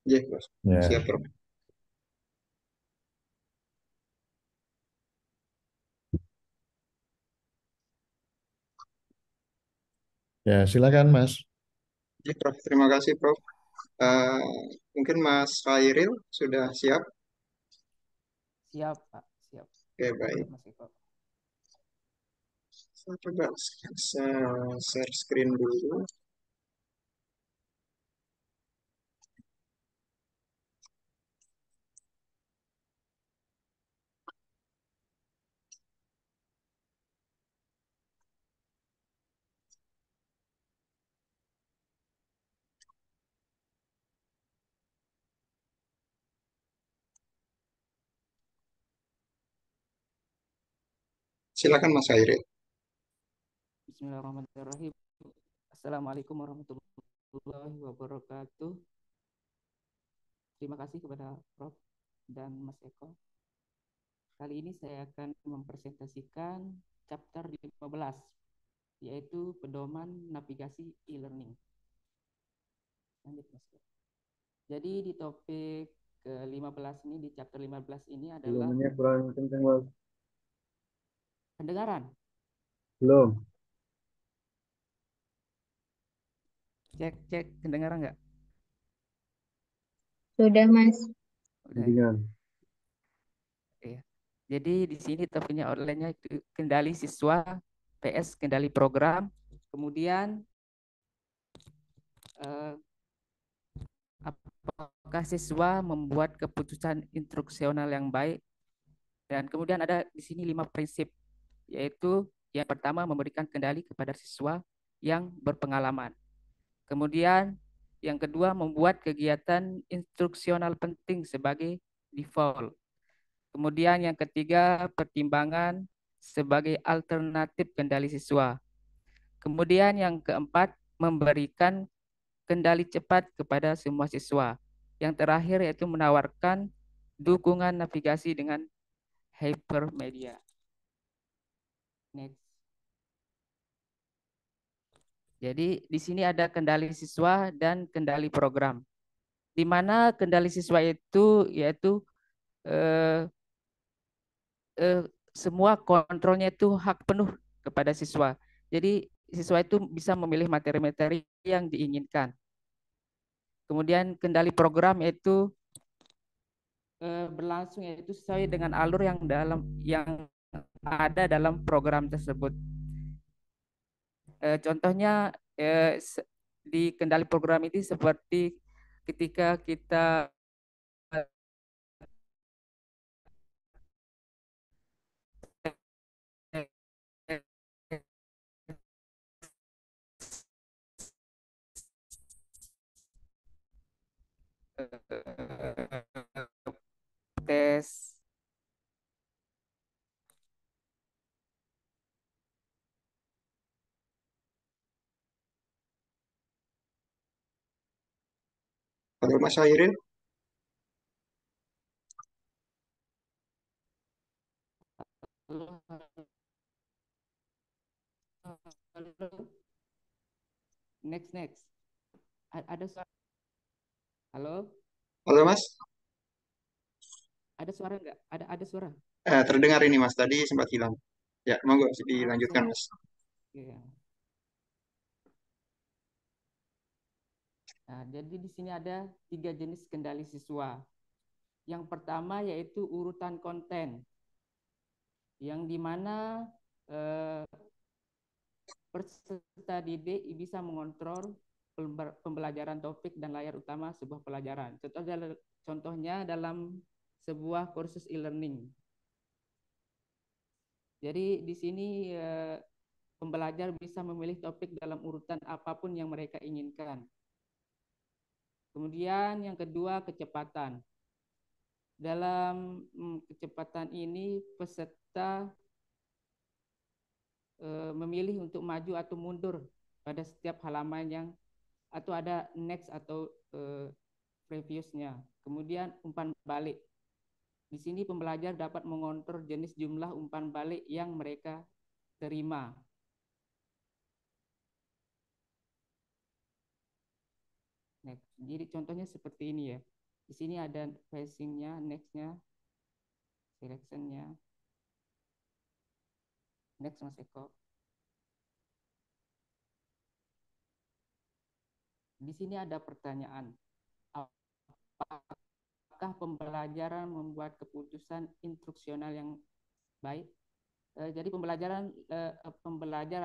Iya, Bos. Siap, Ya, Bro. ya silakan Mas. Iya, Prof. Terima kasih, Prof. Eh, Mungkin Mas Khairil sudah siap? Siap, Pak. Siap. Oke, Siap, baik. Mas Eko. Saya coba share screen dulu. Silakan, Mas Khairil. Bismillahirrahmanirrahim. Assalamualaikum warahmatullahi wabarakatuh. Terima kasih kepada Prof. dan Mas Eko. Kali ini saya akan mempresentasikan chapter 15, yaitu pedoman navigasi e-learning. Lanjut, Mas Eko. Jadi di topik ke-15 ini, di chapter 15 ini adalah Belum kurang kenceng Mas. pendengaran. Belum. Cek, cek, kedengaran nggak? Sudah, Mas. Udah ya? Bimbingan. Iya. Jadi di sini topiknya outline-nya itu kendali siswa PS kendali program, kemudian eh, apakah siswa membuat keputusan instruksional yang baik, dan kemudian ada di sini 5 prinsip, yaitu yang pertama memberikan kendali kepada siswa yang berpengalaman, kemudian yang kedua membuat kegiatan instruksional penting sebagai default, kemudian yang ketiga pertimbangan sebagai alternatif kendali siswa, kemudian yang keempat memberikan kendali cepat kepada semua siswa. Yang terakhir yaitu menawarkan dukungan navigasi dengan hypermedia. Next. Jadi di sini ada kendali siswa dan kendali program. Di mana kendali siswa itu yaitu eh, eh, semua kontrolnya itu hak penuh kepada siswa. Jadi siswa itu bisa memilih materi-materi yang diinginkan. Kemudian kendali program yaitu berlangsung yaitu sesuai dengan alur yang ada dalam program tersebut. Contohnya di kendali program ini seperti ketika kita tes. Halo, Mas Khairil. Next. Ada suara? Halo? Halo, Mas. Ada suara nggak? Ada suara. Terdengar ini, Mas. Tadi sempat hilang. Ya, monggo Oh, dilanjutkan, siap. Mas. Iya. Nah, jadi di sini ada 3 jenis kendali siswa. Yang pertama yaitu urutan konten, yang dimana eh, peserta didik bisa mengontrol pembelajaran topik dan layar utama sebuah pelajaran. Contohnya dalam sebuah kursus e-learning. Jadi di sini pembelajar bisa memilih topik dalam urutan apapun yang mereka inginkan. Kemudian yang kedua kecepatan. Dalam kecepatan ini peserta memilih untuk maju atau mundur pada setiap halaman yang atau ada next atau previousnya. Kemudian umpan balik. Di sini pembelajar dapat mengontrol jenis jumlah umpan balik yang mereka terima. Next. Jadi contohnya seperti ini ya. Di sini ada facing-nya, next-nya, selection-nya. Next Mas Eko. Di sini ada pertanyaan. Apakah pembelajaran membuat keputusan instruksional yang baik? Jadi pembelajar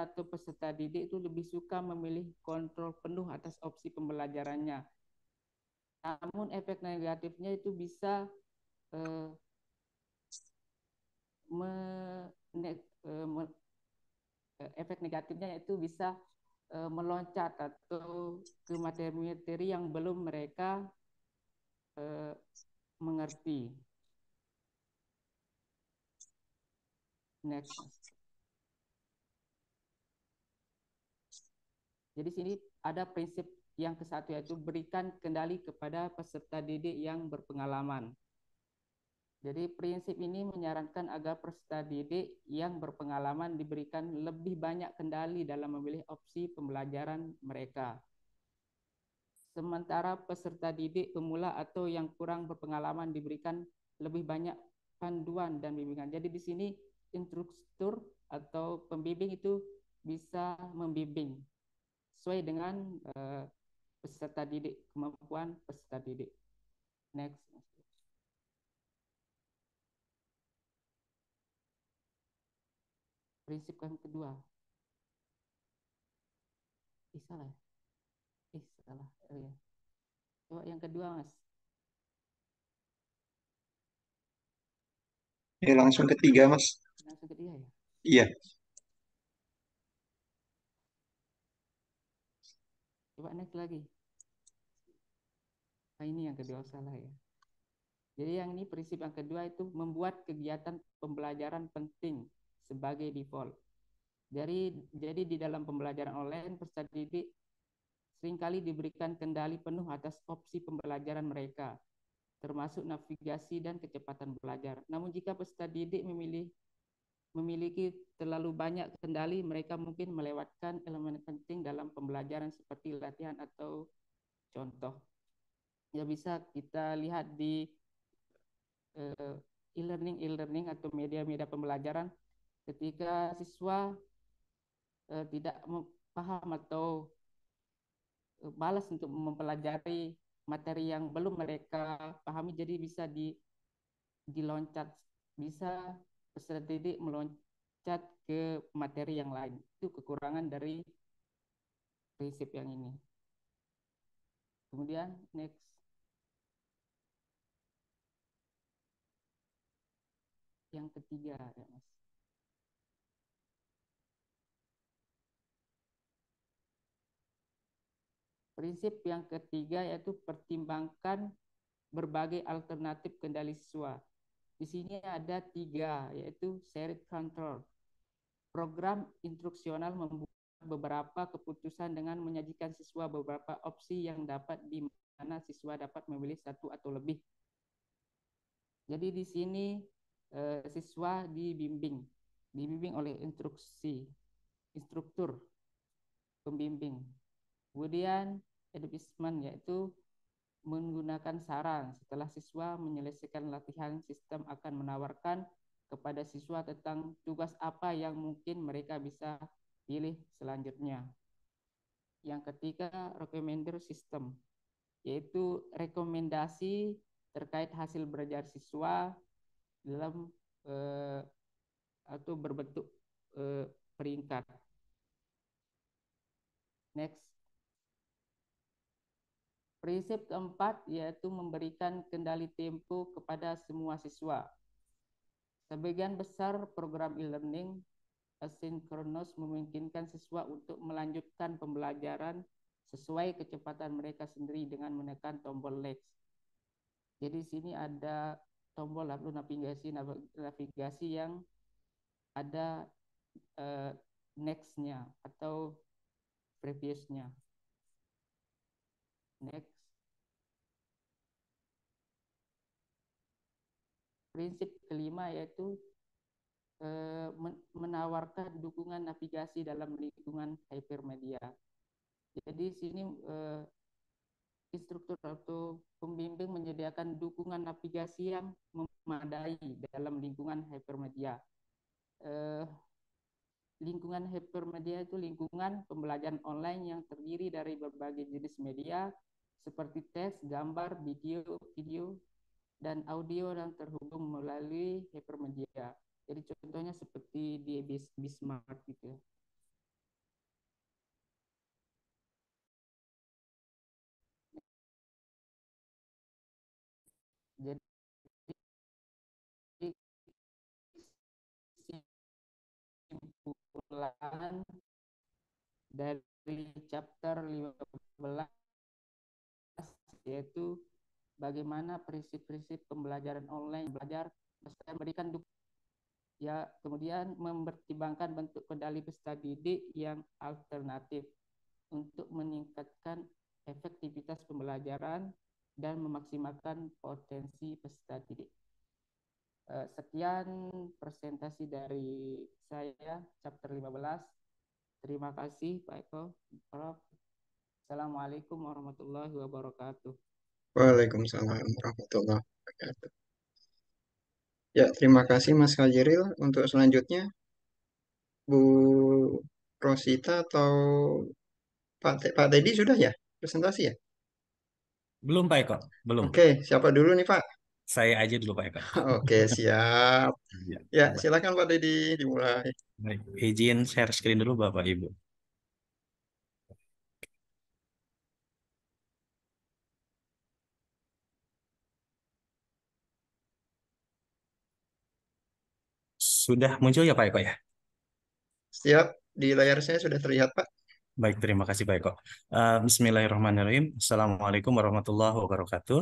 atau peserta didik itu lebih suka memilih kontrol penuh atas opsi pembelajarannya. Namun efek negatifnya itu bisa efek negatifnya itu bisa meloncat atau ke materi-materi yang belum mereka mengerti. Next. Jadi sini ada prinsip yang ke-1 yaitu berikan kendali kepada peserta didik yang berpengalaman. Jadi prinsip ini menyarankan agar peserta didik yang berpengalaman diberikan lebih banyak kendali dalam memilih opsi pembelajaran mereka. Sementara peserta didik pemula atau yang kurang berpengalaman diberikan lebih banyak panduan dan bimbingan. Jadi di sini instruktur atau pembimbing itu bisa membimbing sesuai dengan peserta didik, kemampuan peserta didik. Next. Prinsip yang kedua. Salah. Salah. Ya. Coba yang kedua, Mas. Ya, langsung ketiga, Mas. Langsung ketiga ya? Iya. Coba next lagi. Nah, ini yang kedua salah ya. Jadi yang ini prinsip yang kedua itu membuat kegiatan pembelajaran penting sebagai default. Jadi di dalam pembelajaran online peserta didik seringkali diberikan kendali penuh atas opsi pembelajaran mereka, termasuk navigasi dan kecepatan belajar. Namun jika peserta didik memiliki terlalu banyak kendali, mereka mungkin melewatkan elemen penting dalam pembelajaran seperti latihan atau contoh. Ya bisa kita lihat di e-learning atau media-media pembelajaran ketika siswa tidak paham atau malas untuk mempelajari materi yang belum mereka pahami, jadi bisa diloncat, bisa peserta didik meloncat ke materi yang lain. Itu kekurangan dari prinsip yang ini. Kemudian next. Yang ketiga ya Mas. Prinsip yang ketiga yaitu pertimbangkan berbagai alternatif kendali siswa. Di sini ada 3, yaitu shared control. Program instruksional membuat beberapa keputusan dengan menyajikan siswa beberapa opsi yang dapat di mana siswa dapat memilih satu atau lebih. Jadi di sini siswa dibimbing oleh instruktur pembimbing. Kemudian advisement yaitu menggunakan saran. Setelah siswa menyelesaikan latihan, sistem akan menawarkan kepada siswa tentang tugas apa yang mungkin mereka bisa pilih selanjutnya. Yang ketiga, recommender system, yaitu rekomendasi terkait hasil belajar siswa dalam atau berbentuk peringkat. Next. Prinsip keempat yaitu memberikan kendali tempo kepada semua siswa. Sebagian besar program e-learning asinkronus memungkinkan siswa untuk melanjutkan pembelajaran sesuai kecepatan mereka sendiri dengan menekan tombol next. Jadi sini ada tombol lalu navigasi yang ada next-nya atau previous-nya. Next. Prinsip kelima yaitu menawarkan dukungan navigasi dalam lingkungan hypermedia. Jadi sini instruktur atau pembimbing menyediakan dukungan navigasi yang memadai dalam lingkungan hypermedia. Lingkungan hypermedia itu lingkungan pembelajaran online yang terdiri dari berbagai jenis media seperti teks, gambar, video, dan audio yang terhubung melalui hypermedia. Jadi contohnya seperti di Bismart gitu. Jadi kesimpulan dari chapter 15 yaitu bagaimana prinsip-prinsip pembelajaran online belajar memberikan ya, kemudian mempertimbangkan bentuk kendali peserta didik yang alternatif untuk meningkatkan efektivitas pembelajaran dan memaksimalkan potensi peserta didik. Sekian presentasi dari saya chapter 15. Terima kasih Pak Eko, Prof. Assalamualaikum warahmatullahi wabarakatuh. Waalaikumsalam warahmatullahi wabarakatuh. Ya, terima kasih Mas Khairil. Untuk selanjutnya, Bu Rosita atau Pak Teddy sudah ya presentasi ya? Belum Pak Eko, belum. Oke, siapa dulu nih Pak? Saya aja dulu Pak Eko. Oke, siap. Iya, Ya, Baik. silakan Pak Teddy dimulai. Baik. Izin share screen dulu Bapak Ibu. Sudah muncul ya Pak Eko ya? Siap, di layar saya sudah terlihat Pak. Baik, terima kasih Pak Eko. Bismillahirrahmanirrahim. Assalamualaikum warahmatullahi wabarakatuh.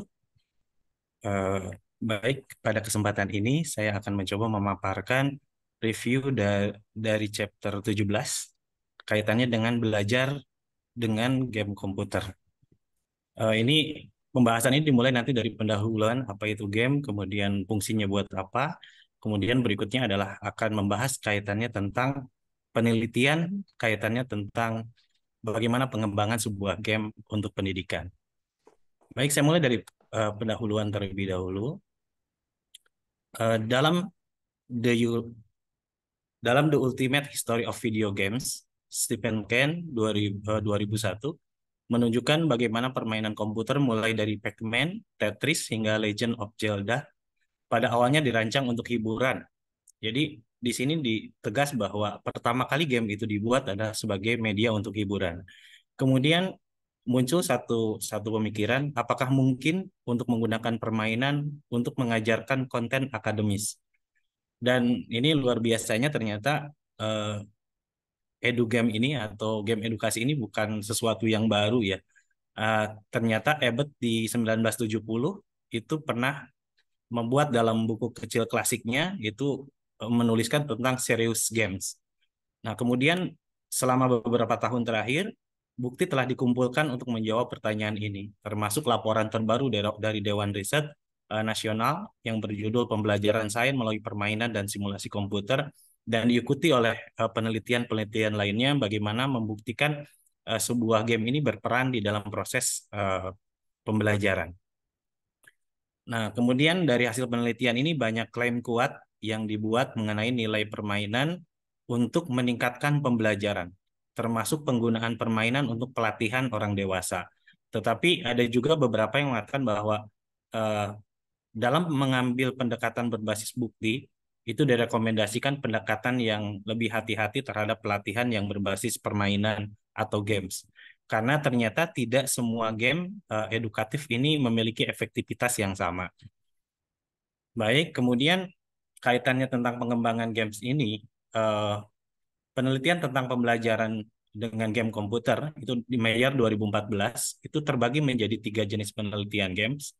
Baik, pada kesempatan ini saya akan mencoba memaparkan review dari chapter 17 kaitannya dengan belajar dengan game komputer. Ini pembahasan ini dimulai nanti dari pendahuluan apa itu game, kemudian fungsinya buat apa, kemudian berikutnya adalah akan membahas kaitannya tentang penelitian, kaitannya tentang bagaimana pengembangan sebuah game untuk pendidikan. Baik, saya mulai dari pendahuluan terlebih dahulu. Dalam The Ultimate History of Video Games, Stephen Kane 2001 menunjukkan bagaimana permainan komputer mulai dari Pac-Man, Tetris, hingga Legend of Zelda pada awalnya dirancang untuk hiburan. Jadi di sini ditegas bahwa pertama kali game itu dibuat adalah sebagai media untuk hiburan. Kemudian muncul satu pemikiran, apakah mungkin untuk menggunakan permainan untuk mengajarkan konten akademis? Dan ini luar biasanya ternyata edugame ini atau game edukasi ini bukan sesuatu yang baru ya. Ternyata Abbott di 1970 itu pernah membuat dalam buku kecil klasiknya itu menuliskan tentang serious games. Nah, kemudian selama beberapa tahun terakhir, bukti telah dikumpulkan untuk menjawab pertanyaan ini, termasuk laporan terbaru dari Dewan Riset Nasional yang berjudul Pembelajaran Sains Melalui Permainan dan Simulasi Komputer, dan diikuti oleh penelitian-penelitian lainnya bagaimana membuktikan sebuah game ini berperan di dalam proses pembelajaran. Nah, kemudian dari hasil penelitian ini banyak klaim kuat yang dibuat mengenai nilai permainan untuk meningkatkan pembelajaran, termasuk penggunaan permainan untuk pelatihan orang dewasa. Tetapi ada juga beberapa yang mengatakan bahwa dalam mengambil pendekatan berbasis bukti, itu direkomendasikan pendekatan yang lebih hati-hati terhadap pelatihan yang berbasis permainan atau games. Karena ternyata tidak semua game edukatif ini memiliki efektivitas yang sama. Baik, kemudian kaitannya tentang pengembangan games ini, penelitian tentang pembelajaran dengan game komputer itu di Mayer 2014 itu terbagi menjadi 3 jenis penelitian games.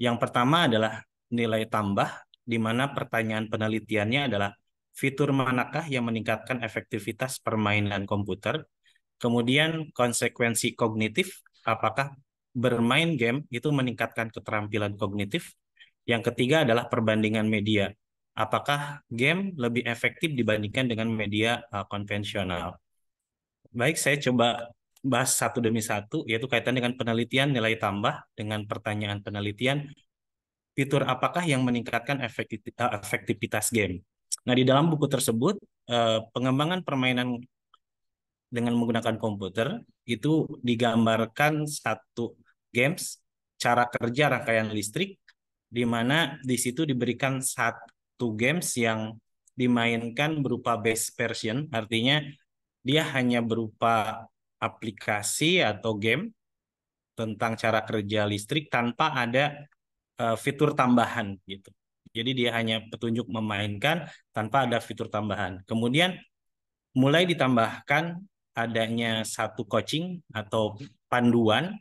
Yang pertama adalah nilai tambah, di mana pertanyaan penelitiannya adalah fitur manakah yang meningkatkan efektivitas permainan komputer. Kemudian konsekuensi kognitif, apakah bermain game itu meningkatkan keterampilan kognitif. Yang ketiga adalah perbandingan media, apakah game lebih efektif dibandingkan dengan media konvensional. Baik, saya coba bahas satu demi satu, yaitu kaitan dengan penelitian nilai tambah dengan pertanyaan penelitian, fitur apakah yang meningkatkan efektivitas game. Nah, di dalam buku tersebut, pengembangan permainan dengan menggunakan komputer itu digambarkan satu games, cara kerja rangkaian listrik, di mana di situ diberikan satu games yang dimainkan berupa base version, artinya dia hanya berupa aplikasi atau game tentang cara kerja listrik tanpa ada fitur tambahan gitu. Jadi dia hanya petunjuk memainkan tanpa ada fitur tambahan. Kemudian mulai ditambahkan adanya satu coaching atau panduan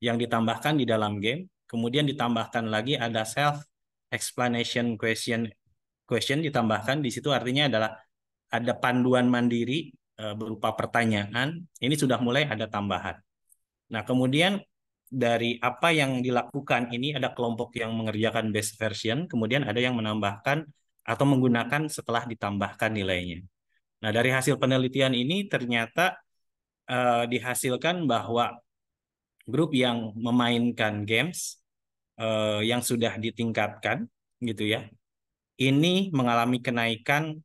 yang ditambahkan di dalam game. Kemudian ditambahkan lagi ada self explanation question ditambahkan di situ, artinya adalah ada panduan mandiri berupa pertanyaan. Ini sudah mulai ada tambahan. Nah, kemudian dari apa yang dilakukan ini ada kelompok yang mengerjakan base version, kemudian ada yang menambahkan atau menggunakan setelah ditambahkan nilainya. Nah, dari hasil penelitian ini ternyata dihasilkan bahwa grup yang memainkan games yang sudah ditingkatkan gitu ya, ini mengalami kenaikan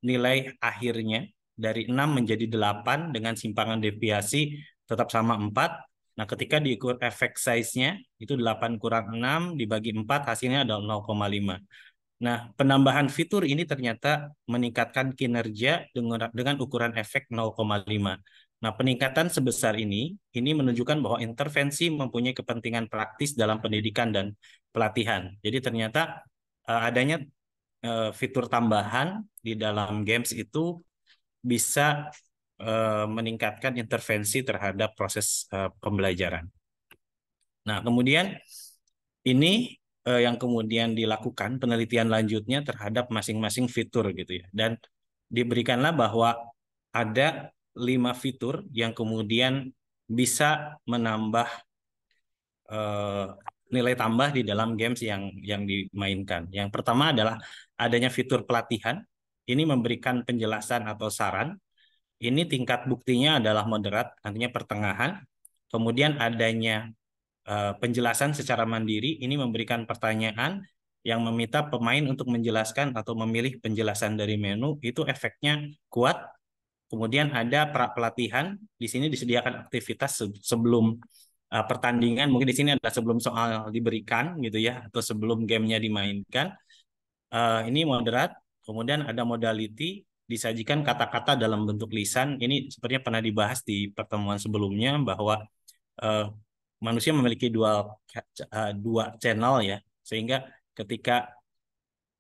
nilai akhirnya dari 6 menjadi 8 dengan simpangan deviasi tetap sama 4. Nah, ketika diukur effect size-nya itu 8 kurang 6 dibagi 4 hasilnya adalah 0,5. Nah, penambahan fitur ini ternyata meningkatkan kinerja dengan ukuran efek 0,5. Nah, peningkatan sebesar ini menunjukkan bahwa intervensi mempunyai kepentingan praktis dalam pendidikan dan pelatihan. Jadi ternyata adanya fitur tambahan di dalam games itu bisa meningkatkan intervensi terhadap proses pembelajaran. Nah, kemudian ini yang kemudian dilakukan penelitian lanjutnya terhadap masing-masing fitur gitu ya. Dan diberikanlah bahwa ada 5 fitur yang kemudian bisa menambah nilai tambah di dalam games yang dimainkan. Yang pertama adalah adanya fitur pelatihan. Ini memberikan penjelasan atau saran. Ini tingkat buktinya adalah moderat, artinya pertengahan. Kemudian adanya penjelasan secara mandiri, ini memberikan pertanyaan yang meminta pemain untuk menjelaskan atau memilih penjelasan dari menu, itu efeknya kuat. Kemudian ada pelatihan, di sini disediakan aktivitas sebelum pertandingan, mungkin di sini ada sebelum soal diberikan gitu ya, atau sebelum gamenya dimainkan. Ini moderat. Kemudian ada modality, disajikan kata-kata dalam bentuk lisan. Ini sepertinya pernah dibahas di pertemuan sebelumnya bahwa manusia memiliki dua channel ya, sehingga ketika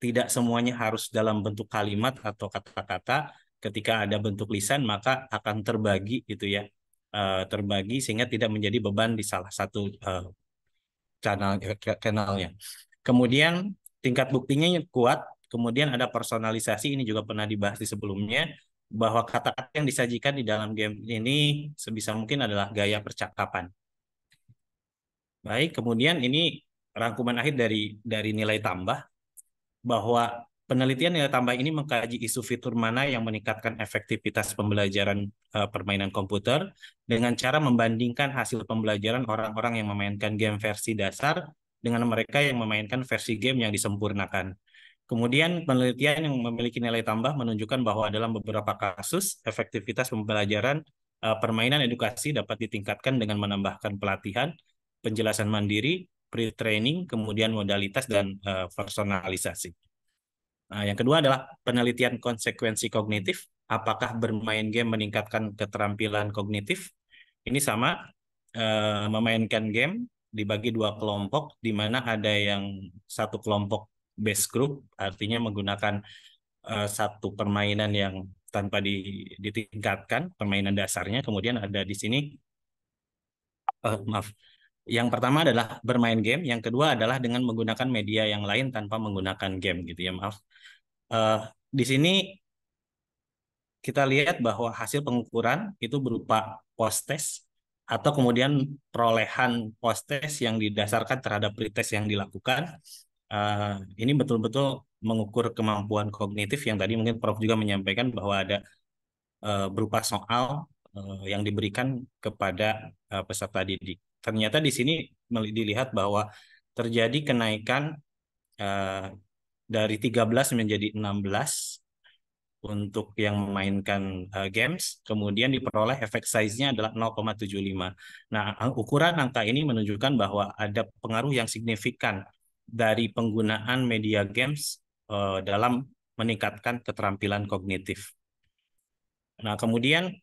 tidak semuanya harus dalam bentuk kalimat atau kata-kata, ketika ada bentuk lisan maka akan terbagi gitu ya, terbagi sehingga tidak menjadi beban di salah satu channelnya. Kemudian tingkat buktinya kuat. Kemudian ada personalisasi, ini juga pernah dibahas di sebelumnya, bahwa kata-kata yang disajikan di dalam game ini sebisa mungkin adalah gaya percakapan. Baik, kemudian ini rangkuman akhir dari nilai tambah, bahwa penelitian nilai tambah ini mengkaji isu fitur mana yang meningkatkan efektivitas pembelajaran permainan komputer dengan cara membandingkan hasil pembelajaran orang-orang yang memainkan game versi dasar dengan mereka yang memainkan versi game yang disempurnakan. Kemudian penelitian yang memiliki nilai tambah menunjukkan bahwa dalam beberapa kasus efektivitas pembelajaran permainan edukasi dapat ditingkatkan dengan menambahkan pelatihan, penjelasan mandiri, pre-training, kemudian modalitas dan personalisasi. Nah, yang kedua adalah penelitian konsekuensi kognitif. Apakah bermain game meningkatkan keterampilan kognitif? Ini sama, memainkan game dibagi 2 kelompok, di mana ada yang satu kelompok base group, artinya menggunakan satu permainan yang tanpa ditingkatkan, permainan dasarnya. Kemudian ada di sini, maaf, yang pertama adalah bermain game, yang kedua adalah dengan menggunakan media yang lain tanpa menggunakan game gitu ya, maaf. Di sini kita lihat bahwa hasil pengukuran itu berupa post-test atau kemudian perolehan post-test yang didasarkan terhadap pretest yang dilakukan. Ini betul-betul mengukur kemampuan kognitif yang tadi mungkin Prof juga menyampaikan bahwa ada berupa soal yang diberikan kepada peserta didik. Ternyata di sini dilihat bahwa terjadi kenaikan dari 13 menjadi 16 untuk yang memainkan games, kemudian diperoleh efek size-nya adalah 0,75. Nah, ukuran angka ini menunjukkan bahwa ada pengaruh yang signifikan dari penggunaan media games dalam meningkatkan keterampilan kognitif. Nah, kemudian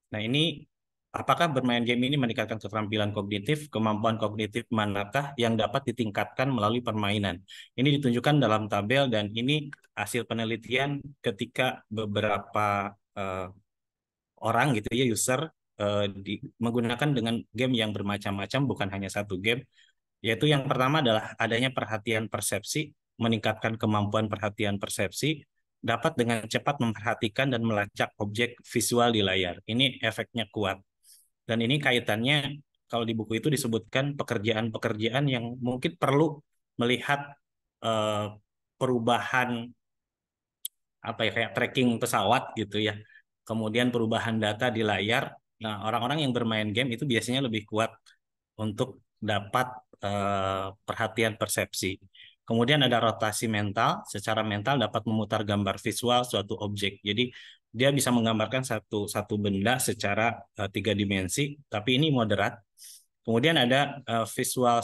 nah ini apakah bermain game ini meningkatkan keterampilan kognitif, kemampuan kognitif manakah yang dapat ditingkatkan melalui permainan? Ini ditunjukkan dalam tabel dan ini hasil penelitian ketika beberapa orang gitu ya, user menggunakan dengan game yang bermacam-macam, bukan hanya satu game. Yaitu yang pertama adalah adanya perhatian persepsi, meningkatkan kemampuan perhatian persepsi, dapat dengan cepat memperhatikan dan melacak objek visual di layar. Ini efeknya kuat. Dan ini kaitannya, kalau di buku itu disebutkan pekerjaan-pekerjaan yang mungkin perlu melihat perubahan apa ya, kayak tracking pesawat gitu ya. Kemudian perubahan data di layar. Nah, orang-orang yang bermain game itu biasanya lebih kuat untuk dapat perhatian persepsi. Kemudian ada rotasi mental, secara mental dapat memutar gambar visual suatu objek. Jadi dia bisa menggambarkan satu benda secara 3 dimensi, tapi ini moderat. Kemudian ada visual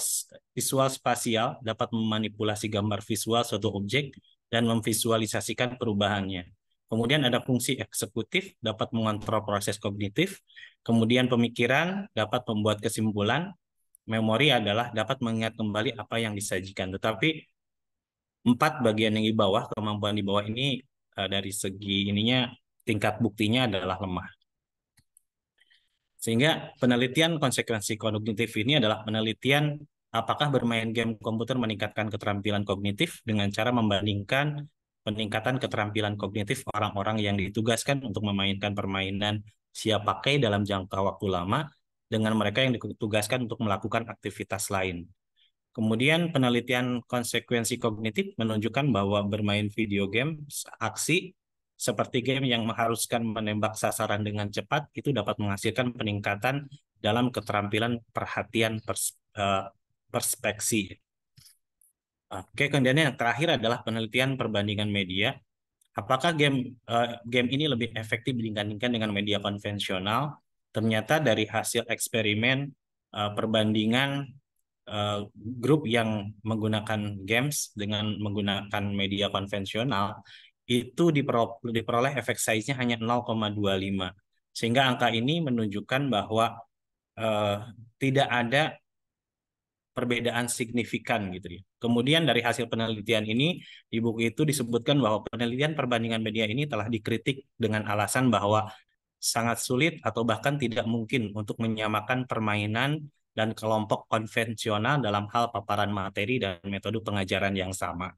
spasial, dapat memanipulasi gambar visual suatu objek dan memvisualisasikan perubahannya. Kemudian ada fungsi eksekutif, dapat mengontrol proses kognitif. Kemudian pemikiran, dapat membuat kesimpulan. Memori adalah dapat mengingat kembali apa yang disajikan. Tetapi 4 bagian yang di bawah, kemampuan di bawah ini dari segi ininya tingkat buktinya adalah lemah. Sehingga penelitian konsekuensi kognitif ini adalah penelitian apakah bermain game komputer meningkatkan keterampilan kognitif dengan cara membandingkan peningkatan keterampilan kognitif orang-orang yang ditugaskan untuk memainkan permainan siap pakai dalam jangka waktu lama dengan mereka yang ditugaskan untuk melakukan aktivitas lain. Kemudian penelitian konsekuensi kognitif menunjukkan bahwa bermain video game aksi seperti game yang mengharuskan menembak sasaran dengan cepat itu dapat menghasilkan peningkatan dalam keterampilan perhatian perspeksi. Oke, kemudian yang terakhir adalah penelitian perbandingan media. Apakah game ini lebih efektif dibandingkan dengan media konvensional? Ternyata dari hasil eksperimen perbandingan grup yang menggunakan games dengan menggunakan media konvensional itu diperoleh efek size-nya hanya 0,25. Sehingga angka ini menunjukkan bahwa tidak ada perbedaan signifikan gitu ya. Kemudian dari hasil penelitian ini di buku itu disebutkan bahwa penelitian perbandingan media ini telah dikritik dengan alasan bahwa sangat sulit atau bahkan tidak mungkin untuk menyamakan permainan dan kelompok konvensional dalam hal paparan materi dan metode pengajaran yang sama.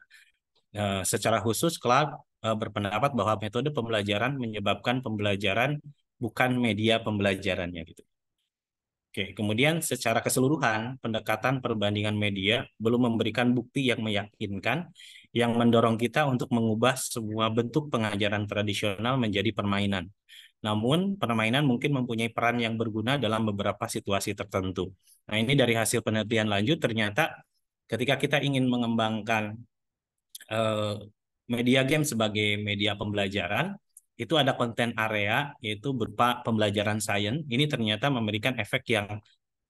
Secara khusus, Clark berpendapat bahwa metode pembelajaran menyebabkan pembelajaran bukan media pembelajarannya gitu. Oke, kemudian secara keseluruhan pendekatan perbandingan media belum memberikan bukti yang meyakinkan yang mendorong kita untuk mengubah semua bentuk pengajaran tradisional menjadi permainan. Namun, permainan mungkin mempunyai peran yang berguna dalam beberapa situasi tertentu. Nah, ini dari hasil penelitian lanjut, ternyata ketika kita ingin mengembangkan media game sebagai media pembelajaran, itu ada konten area, yaitu berupa pembelajaran sains. Ini ternyata memberikan efek yang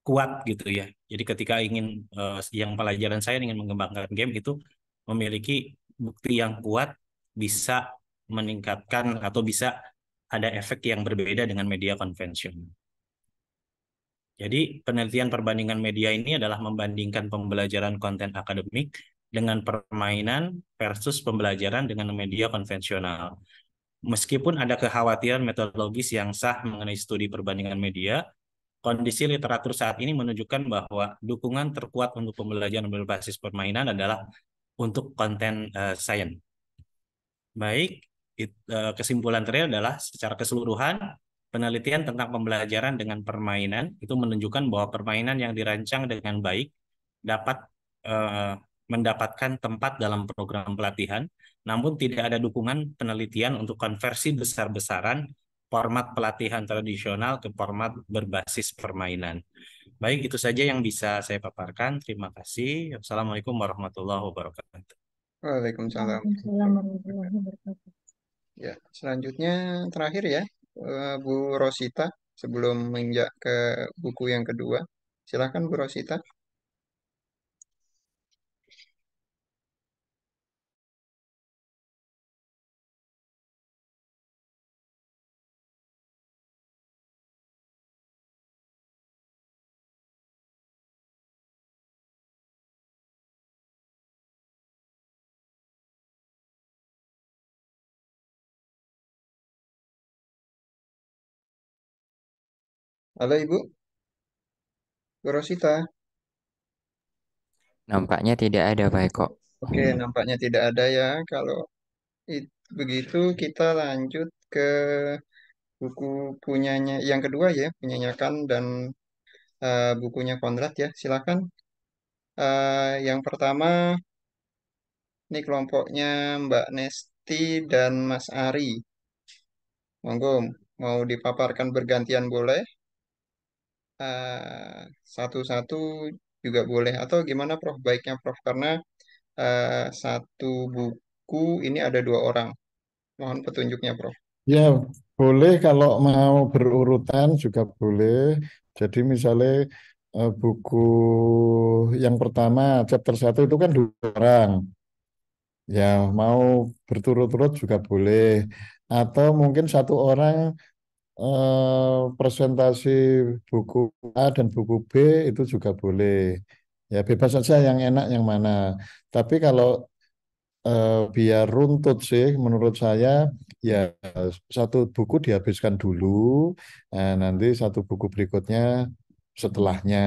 kuat gitu ya. Jadi ketika ingin yang pelajaran saya ingin mengembangkan game itu memiliki bukti yang kuat bisa meningkatkan atau bisa ada efek yang berbeda dengan media konvensional. Jadi penelitian perbandingan media ini adalah membandingkan pembelajaran konten akademik dengan permainan versus pembelajaran dengan media konvensional. Meskipun ada kekhawatiran metodologis yang sah mengenai studi perbandingan media, kondisi literatur saat ini menunjukkan bahwa dukungan terkuat untuk pembelajaran berbasis permainan adalah untuk konten sains. Baik, kesimpulan terakhir adalah secara keseluruhan penelitian tentang pembelajaran dengan permainan itu menunjukkan bahwa permainan yang dirancang dengan baik dapat mendapatkan tempat dalam program pelatihan. namun tidak ada dukungan penelitian untuk konversi besar-besaran format pelatihan tradisional ke format berbasis permainan. Baik, itu saja yang bisa saya paparkan. Terima kasih. Assalamualaikum warahmatullahi wabarakatuh. Waalaikumsalam. Waalaikumsalam warahmatullahi wabarakatuh. Ya, selanjutnya terakhir ya, Bu Rosita, sebelum menginjak ke buku yang kedua. Silakan Bu Rosita. Halo Ibu, Bu Rosita. Nampaknya tidak ada Pak Eko. Oke, nampaknya tidak ada ya. Kalau begitu kita lanjut ke buku punyanya yang kedua ya, punyanya Kan dan bukunya Konrad ya. Silakan. Yang pertama, ini kelompoknya Mbak Nesti dan Mas Ari. Monggo, mau dipaparkan bergantian boleh, satu-satu juga boleh. Atau gimana Prof? Baiknya Prof, karena satu buku ini ada dua orang. Mohon petunjuknya Prof. Ya, boleh kalau mau berurutan juga boleh. Jadi misalnya buku yang pertama, chapter 1 itu kan 2 orang. Ya, mau berturut-turut juga boleh. Atau mungkin 1 orang presentasi buku A dan buku B itu juga boleh. Ya, bebas saja yang enak yang mana. Tapi kalau biar runtut sih menurut saya ya satu buku dihabiskan dulu, nanti satu buku berikutnya setelahnya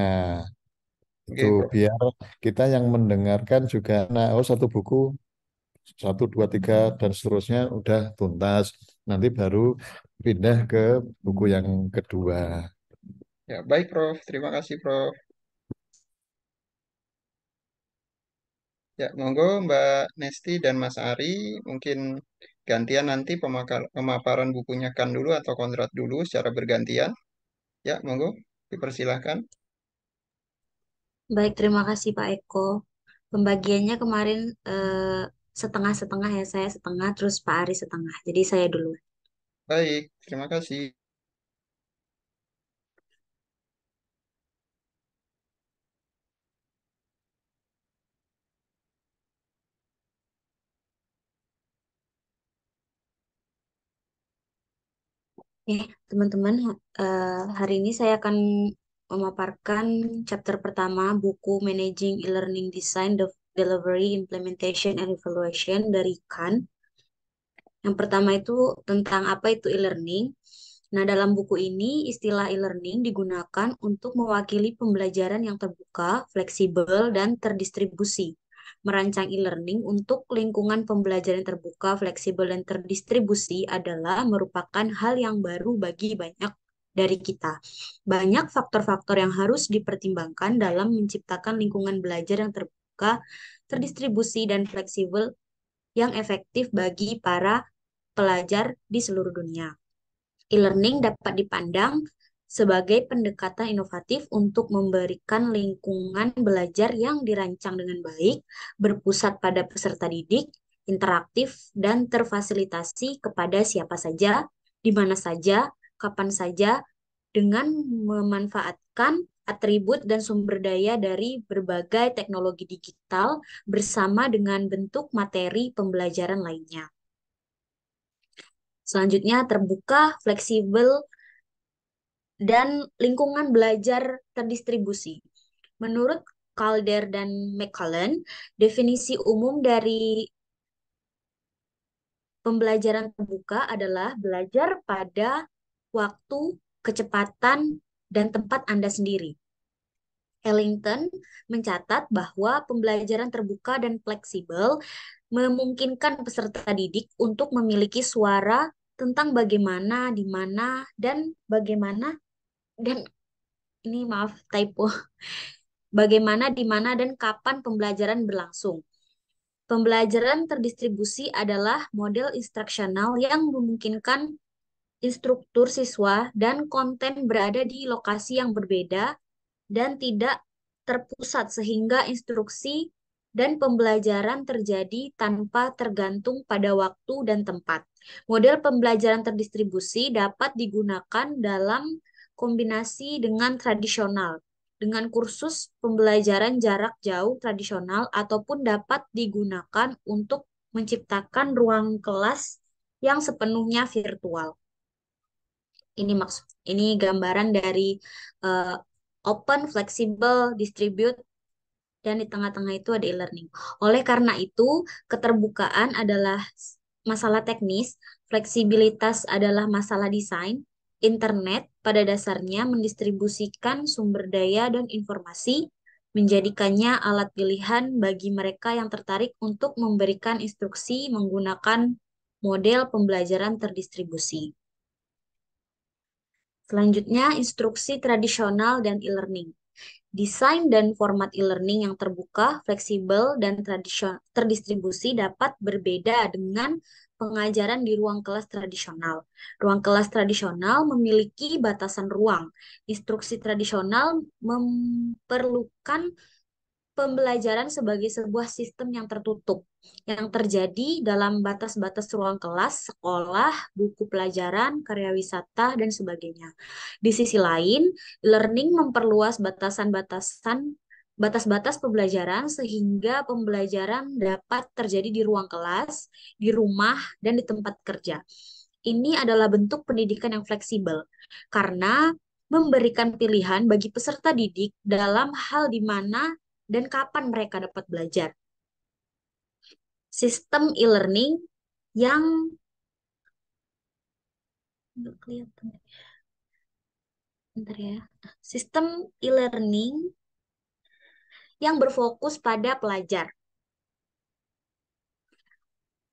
itu Oke Prof. biar kita yang mendengarkan juga nah oh satu buku 1, 2, 3 dan seterusnya udah tuntas nanti baru pindah ke buku yang kedua. Ya, baik Prof. Terima kasih Prof. Ya, monggo Mbak Nesti dan Mas Ari, mungkin gantian nanti pemaparan bukunya Kan dulu atau Konrad dulu secara bergantian. Ya, monggo dipersilahkan. Baik, terima kasih Pak Eko. Pembagiannya kemarin setengah-setengah ya, saya setengah, terus Pak Ari setengah. Jadi saya dulu. Baik, terima kasih. Oke, teman-teman, hari ini saya akan memaparkan chapter pertama buku Managing E-Learning Design, Delivery, Implementation, and Evaluation dari Kan. Yang pertama itu tentang apa itu e-learning. Nah, dalam buku ini istilah e-learning digunakan untuk mewakili pembelajaran yang terbuka, fleksibel, dan terdistribusi. Merancang e-learning untuk lingkungan pembelajaran terbuka, fleksibel, dan terdistribusi adalah merupakan hal yang baru bagi banyak dari kita. Banyak faktor-faktor yang harus dipertimbangkan dalam menciptakan lingkungan belajar yang terbuka, terdistribusi, dan fleksibel yang efektif bagi para pelajar di seluruh dunia. E-learning dapat dipandang sebagai pendekatan inovatif untuk memberikan lingkungan belajar yang dirancang dengan baik, berpusat pada peserta didik, interaktif, dan terfasilitasi kepada siapa saja, di mana saja, kapan saja, dengan memanfaatkan atribut dan sumber daya dari berbagai teknologi digital bersama dengan bentuk materi pembelajaran lainnya. Selanjutnya, terbuka, fleksibel, dan lingkungan belajar terdistribusi. Menurut Calder dan McCullen, definisi umum dari pembelajaran terbuka adalah belajar pada waktu, kecepatan, dan tempat Anda sendiri. Ellington mencatat bahwa pembelajaran terbuka dan fleksibel memungkinkan peserta didik untuk memiliki suara tentang bagaimana, di mana, dan bagaimana, dan ini maaf typo, bagaimana, di mana, dan kapan pembelajaran berlangsung. Pembelajaran terdistribusi adalah model instruksional yang memungkinkan instruktur siswa dan konten berada di lokasi yang berbeda dan tidak terpusat sehingga instruksi dan pembelajaran terjadi tanpa tergantung pada waktu dan tempat. Model pembelajaran terdistribusi dapat digunakan dalam kombinasi dengan tradisional, dengan kursus pembelajaran jarak jauh tradisional ataupun dapat digunakan untuk menciptakan ruang kelas yang sepenuhnya virtual. Ini gambaran dari eh, open, flexible, distribute, dan di tengah-tengah itu ada e-learning. Oleh karena itu, keterbukaan adalah masalah teknis, fleksibilitas adalah masalah desain. Internet pada dasarnya mendistribusikan sumber daya dan informasi, menjadikannya alat pilihan bagi mereka yang tertarik untuk memberikan instruksi menggunakan model pembelajaran terdistribusi. Selanjutnya, instruksi tradisional dan e-learning. Desain dan format e-learning yang terbuka, fleksibel, dan terdistribusi dapat berbeda dengan pengajaran di ruang kelas tradisional. Ruang kelas tradisional memiliki batasan ruang. Instruksi tradisional memerlukan pembelajaran sebagai sebuah sistem yang tertutup, yang terjadi dalam batas-batas ruang kelas, sekolah, buku pelajaran, karya wisata, dan sebagainya. Di sisi lain, learning memperluas batas-batas pembelajaran sehingga pembelajaran dapat terjadi di ruang kelas, di rumah, dan di tempat kerja. Ini adalah bentuk pendidikan yang fleksibel karena memberikan pilihan bagi peserta didik dalam hal di mana dan kapan mereka dapat belajar. Sistem e-learning yang nggak kelihatan. Bentar ya. Sistem e-learning yang berfokus pada pelajar.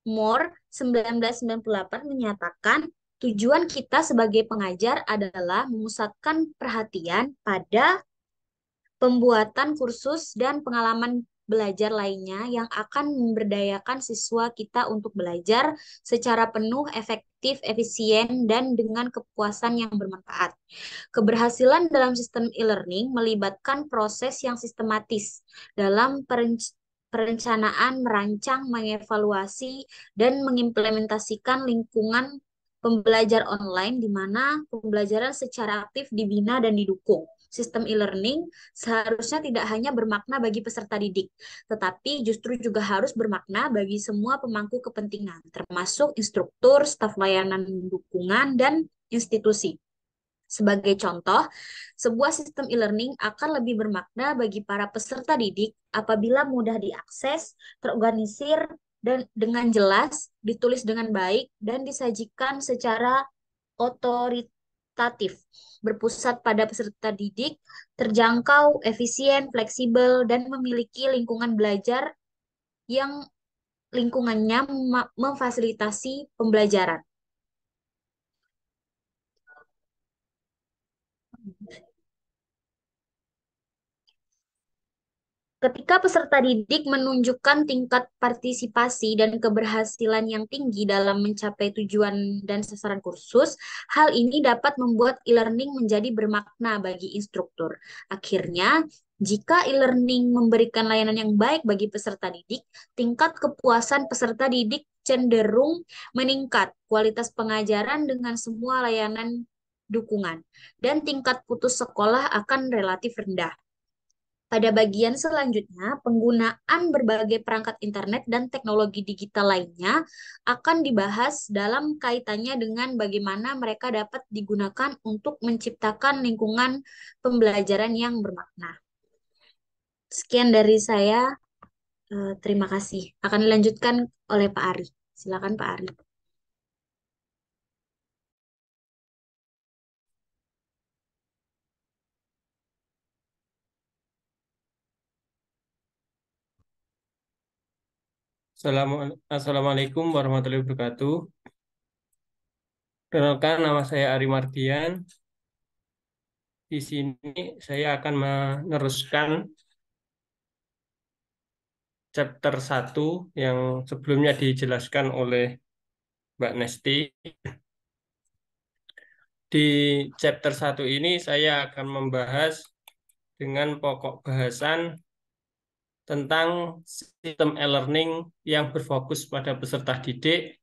Moore 1998 menyatakan tujuan kita sebagai pengajar adalah memusatkan perhatian pada pembuatan kursus dan pengalaman belajar lainnya yang akan memberdayakan siswa kita untuk belajar secara penuh, efektif, efisien, dan dengan kepuasan yang bermanfaat. Keberhasilan dalam sistem e-learning melibatkan proses yang sistematis dalam perencanaan, merancang, mengevaluasi, dan mengimplementasikan lingkungan pembelajar online di mana pembelajaran secara aktif dibina dan didukung. Sistem e-learning seharusnya tidak hanya bermakna bagi peserta didik, tetapi justru juga harus bermakna bagi semua pemangku kepentingan, termasuk instruktur, staf layanan dukungan, dan institusi. Sebagai contoh, sebuah sistem e-learning akan lebih bermakna bagi para peserta didik apabila mudah diakses, terorganisir, dan dengan jelas, ditulis dengan baik, dan disajikan secara otoritatif, berpusat pada peserta didik, terjangkau, efisien, fleksibel, dan memiliki lingkungan belajar yang lingkungannya memfasilitasi pembelajaran. Ketika peserta didik menunjukkan tingkat partisipasi dan keberhasilan yang tinggi dalam mencapai tujuan dan sasaran kursus, hal ini dapat membuat e-learning menjadi bermakna bagi instruktur. Akhirnya, jika e-learning memberikan layanan yang baik bagi peserta didik, tingkat kepuasan peserta didik cenderung meningkat, kualitas pengajaran dengan semua layanan dukungan, dan tingkat putus sekolah akan relatif rendah. Pada bagian selanjutnya, penggunaan berbagai perangkat internet dan teknologi digital lainnya akan dibahas dalam kaitannya dengan bagaimana mereka dapat digunakan untuk menciptakan lingkungan pembelajaran yang bermakna. Sekian dari saya. Terima kasih. Akan dilanjutkan oleh Pak Ari. Silakan Pak Ari. Assalamualaikum warahmatullahi wabarakatuh. Perkenalkan, nama saya Ari Martian. Di sini saya akan meneruskan chapter 1 yang sebelumnya dijelaskan oleh Mbak Nesti. Di chapter 1 ini saya akan membahas dengan pokok bahasan tentang sistem e-learning yang berfokus pada peserta didik.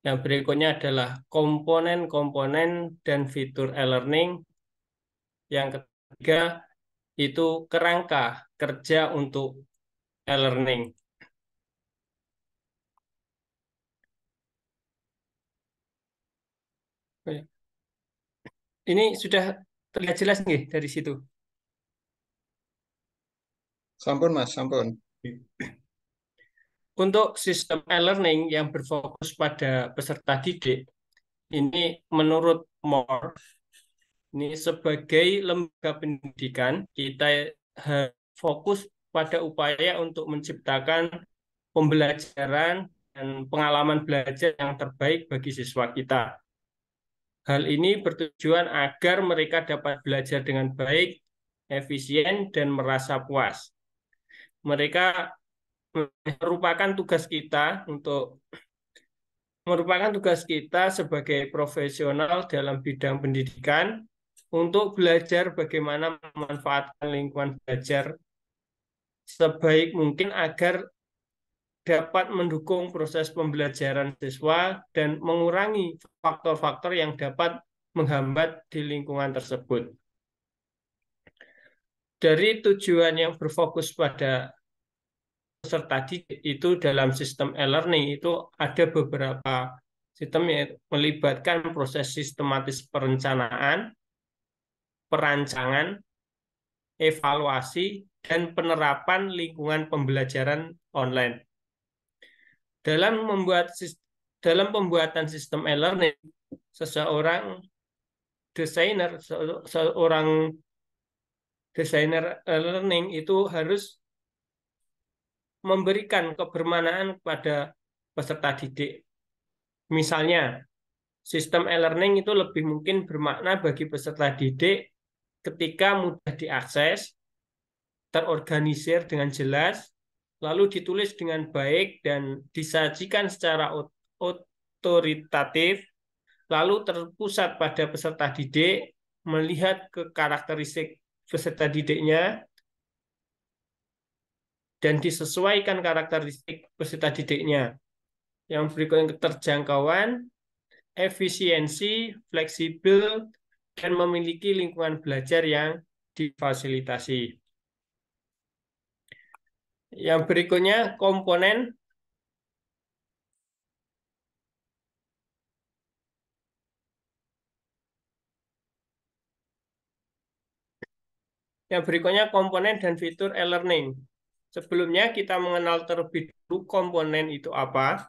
Yang berikutnya adalah komponen-komponen dan fitur e-learning. Yang ketiga itu kerangka kerja untuk e-learning. Ini sudah terlihat jelas nih dari situ. Sampun Mas, sampun. Untuk sistem e-learning yang berfokus pada peserta didik, ini menurut Moore, ini sebagai lembaga pendidikan, kita fokus pada upaya untuk menciptakan pembelajaran dan pengalaman belajar yang terbaik bagi siswa kita. Hal ini bertujuan agar mereka dapat belajar dengan baik, efisien, dan merasa puas. Mereka merupakan tugas kita sebagai profesional dalam bidang pendidikan untuk belajar bagaimana memanfaatkan lingkungan belajar sebaik mungkin agar dapat mendukung proses pembelajaran siswa dan mengurangi faktor-faktor yang dapat menghambat di lingkungan tersebut. Dari tujuan yang berfokus pada peserta didik itu dalam sistem e-learning itu ada beberapa sistem yang melibatkan proses sistematis perencanaan, perancangan, evaluasi, dan penerapan lingkungan pembelajaran online. Dalam pembuatan sistem e-learning, seorang desainer e-learning itu harus memberikan kebermanaan kepada peserta didik. Misalnya, sistem e-learning itu lebih mungkin bermakna bagi peserta didik ketika mudah diakses, terorganisir dengan jelas, lalu ditulis dengan baik dan disajikan secara otoritatif, lalu terpusat pada peserta didik, melihat ke karakteristik peserta didiknya, dan disesuaikan karakteristik peserta didiknya. Yang berikutnya keterjangkauan, efisiensi, fleksibel, dan memiliki lingkungan belajar yang difasilitasi. Yang berikutnya komponen dan fitur e-learning. Sebelumnya kita mengenal terlebih dulu komponen itu apa.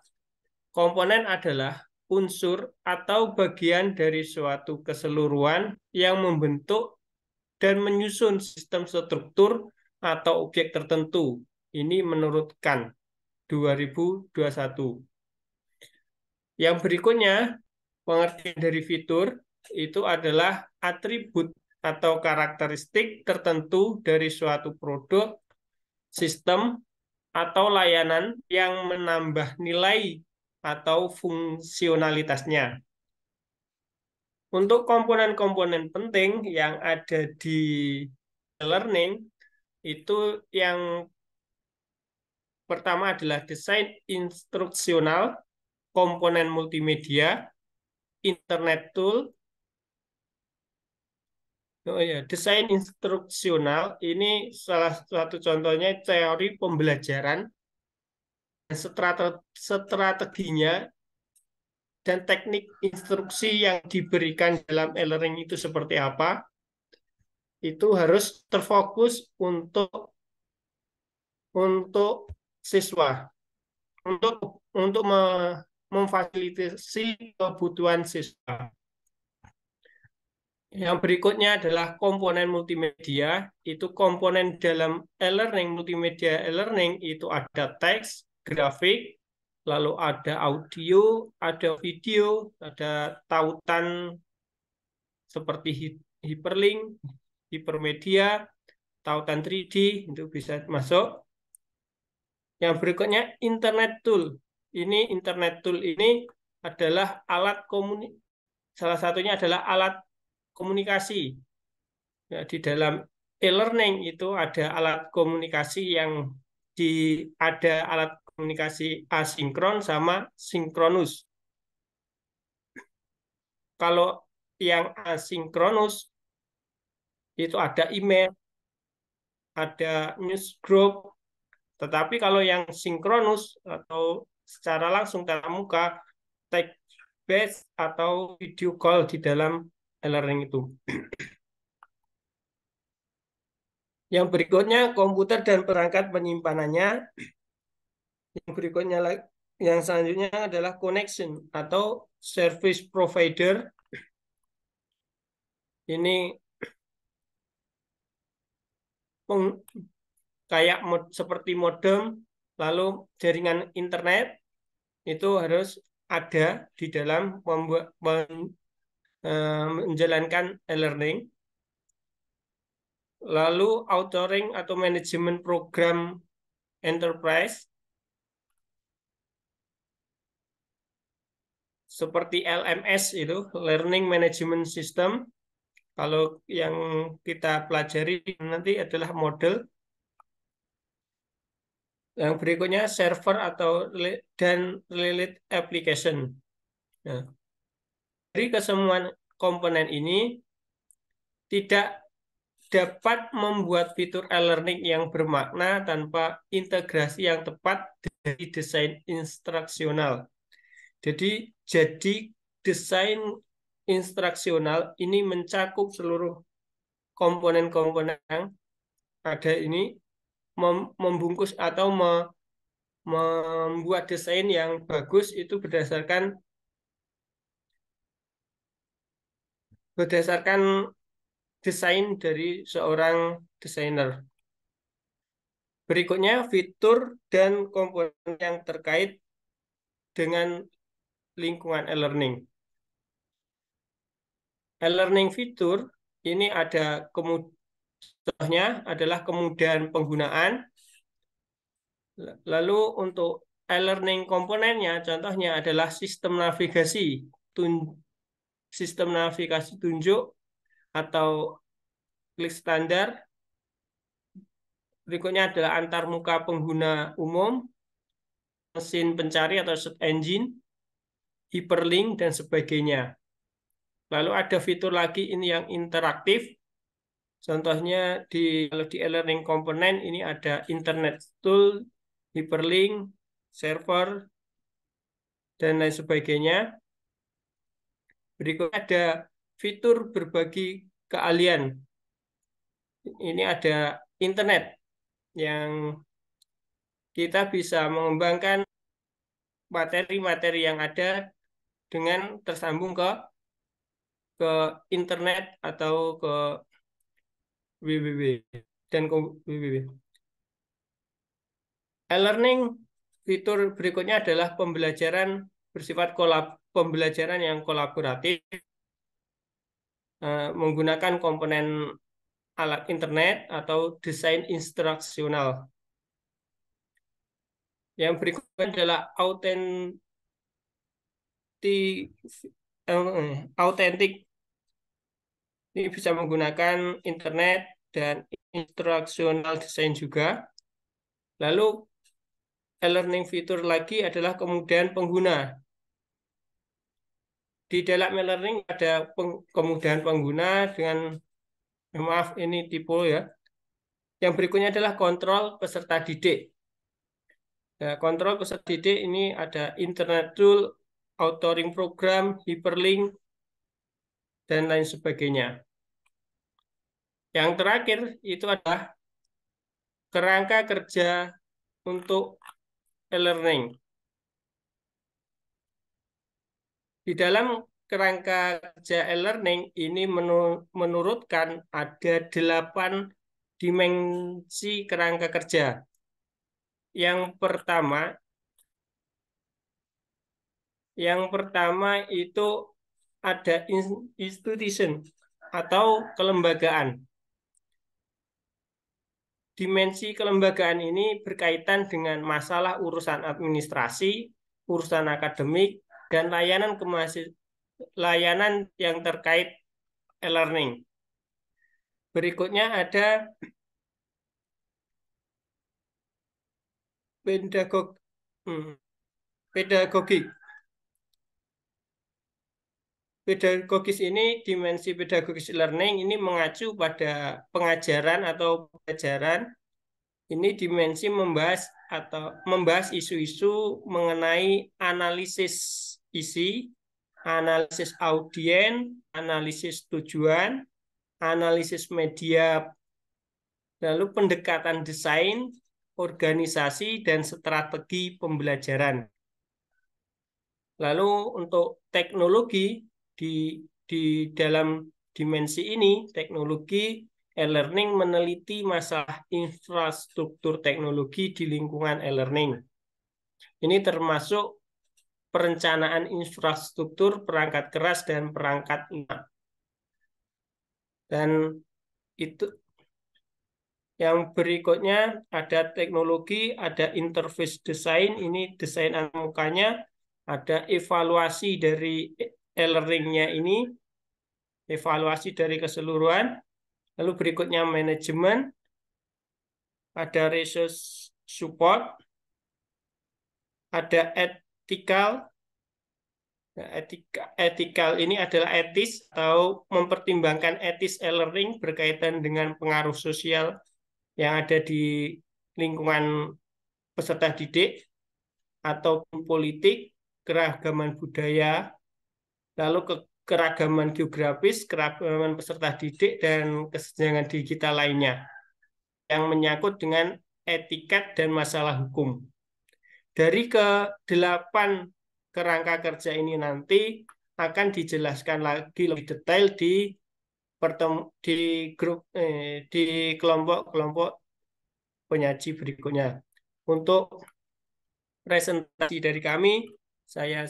Komponen adalah unsur atau bagian dari suatu keseluruhan yang membentuk dan menyusun sistem struktur atau objek tertentu. Ini menurut Khan 2021. Yang berikutnya, pengertian dari fitur itu adalah atribut atau karakteristik tertentu dari suatu produk, sistem, atau layanan yang menambah nilai atau fungsionalitasnya. Untuk komponen-komponen penting yang ada di e-learning, itu yang pertama adalah desain instruksional, komponen multimedia, internet tool. Desain instruksional ini salah satu contohnya teori pembelajaran, strateginya, dan teknik instruksi yang diberikan dalam e-learning itu seperti apa. Itu harus terfokus untuk siswa, untuk memfasilitasi kebutuhan siswa. Yang berikutnya adalah komponen multimedia. Itu komponen dalam e-learning, multimedia e-learning itu ada teks, grafik, lalu ada audio, ada video, ada tautan seperti hyperlink, hypermedia, tautan 3D, itu bisa masuk. Yang berikutnya internet tool. Ini internet tool ini adalah salah satunya adalah alat komunikasi. Ya, di dalam e-learning itu ada alat komunikasi yang ada alat komunikasi asinkron sama sinkronus. Kalau yang asinkronus itu ada email, ada news group, tetapi kalau yang sinkronus atau secara langsung tatap muka, text based atau video call di dalam e-learning itu. Yang berikutnya komputer dan perangkat penyimpanannya. Yang berikutnya yang selanjutnya adalah connection atau service provider. Ini kayak seperti modem, lalu jaringan internet itu harus ada di dalam menjalankan e-learning. Lalu authoring atau manajemen program enterprise seperti LMS itu, Learning Management System. Kalau yang kita pelajari nanti adalah model. Yang berikutnya server dan related application. Nah, dari kesemuan komponen ini tidak dapat membuat fitur e-learning yang bermakna tanpa integrasi yang tepat dari desain instruksional. Jadi desain instruksional ini mencakup seluruh komponen-komponen yang ada ini, membungkus atau membuat desain yang bagus itu berdasarkan desain dari seorang desainer. Berikutnya fitur dan komponen yang terkait dengan lingkungan e-learning. E-learning fitur ini ada contohnya adalah kemudahan penggunaan. Lalu untuk e-learning komponennya contohnya adalah sistem navigasi tunjuk atau klik standar. Berikutnya adalah antarmuka pengguna umum, mesin pencari atau search engine, hyperlink, dan sebagainya. Lalu ada fitur lagi ini yang interaktif. Contohnya kalau di e-learning komponen ini ada internet tool, hyperlink, server, dan lain sebagainya. Berikutnya ada fitur berbagi keahlian. Ini ada internet yang kita bisa mengembangkan materi-materi yang ada dengan tersambung ke internet atau ke www dan ke www. E-learning fitur berikutnya adalah pembelajaran bersifat pembelajaran yang kolaboratif menggunakan komponen alat internet atau desain instruksional. Yang berikutnya adalah autentik. Ini bisa menggunakan internet dan instruksional desain juga. Lalu e-learning fitur lagi adalah kemudahan pengguna. Di dalam e-learning ada kemudahan pengguna dengan, maaf ini tipe ya. Yang berikutnya adalah kontrol peserta didik. Nah, kontrol peserta didik ini ada internet tool, authoring program, hyperlink, dan lain sebagainya. Yang terakhir itu adalah kerangka kerja untuk e-learning. Di dalam kerangka kerja e-learning ini menurutkan ada 8 dimensi kerangka kerja. Yang pertama itu ada institution atau kelembagaan. dimensi kelembagaan ini berkaitan dengan masalah urusan administrasi, urusan akademik, dan layanan yang terkait e-learning. Berikutnya ada pedagogik. Pedagogis ini, dimensi pedagogis learning ini mengacu pada pengajaran atau pelajaran. Ini dimensi membahas isu-isu mengenai analisis isi, analisis audien, analisis tujuan, analisis media, lalu pendekatan desain, organisasi, dan strategi pembelajaran. Lalu untuk teknologi di dalam dimensi ini, teknologi e-learning meneliti masalah infrastruktur teknologi di lingkungan e-learning. Ini termasuk perencanaan infrastruktur perangkat keras dan perangkat lunak. Dan itu yang berikutnya ada teknologi, ada interface design, ini desain mukanya, ada evaluasi dari e-learning-nya ini, evaluasi dari keseluruhan. Lalu berikutnya manajemen, ada resource support, ada ethical. Nah, etikal ini adalah etis atau mempertimbangkan etis e-learning berkaitan dengan pengaruh sosial yang ada di lingkungan peserta didik atau politik, keragaman budaya, lalu keragaman geografis, keragaman peserta didik, dan kesenjangan digital lainnya yang menyangkut dengan etiket dan masalah hukum. Dari ke-8 kerangka kerja ini nanti akan dijelaskan lagi lebih detail di kelompok-kelompok penyaji berikutnya. Untuk presentasi dari kami, saya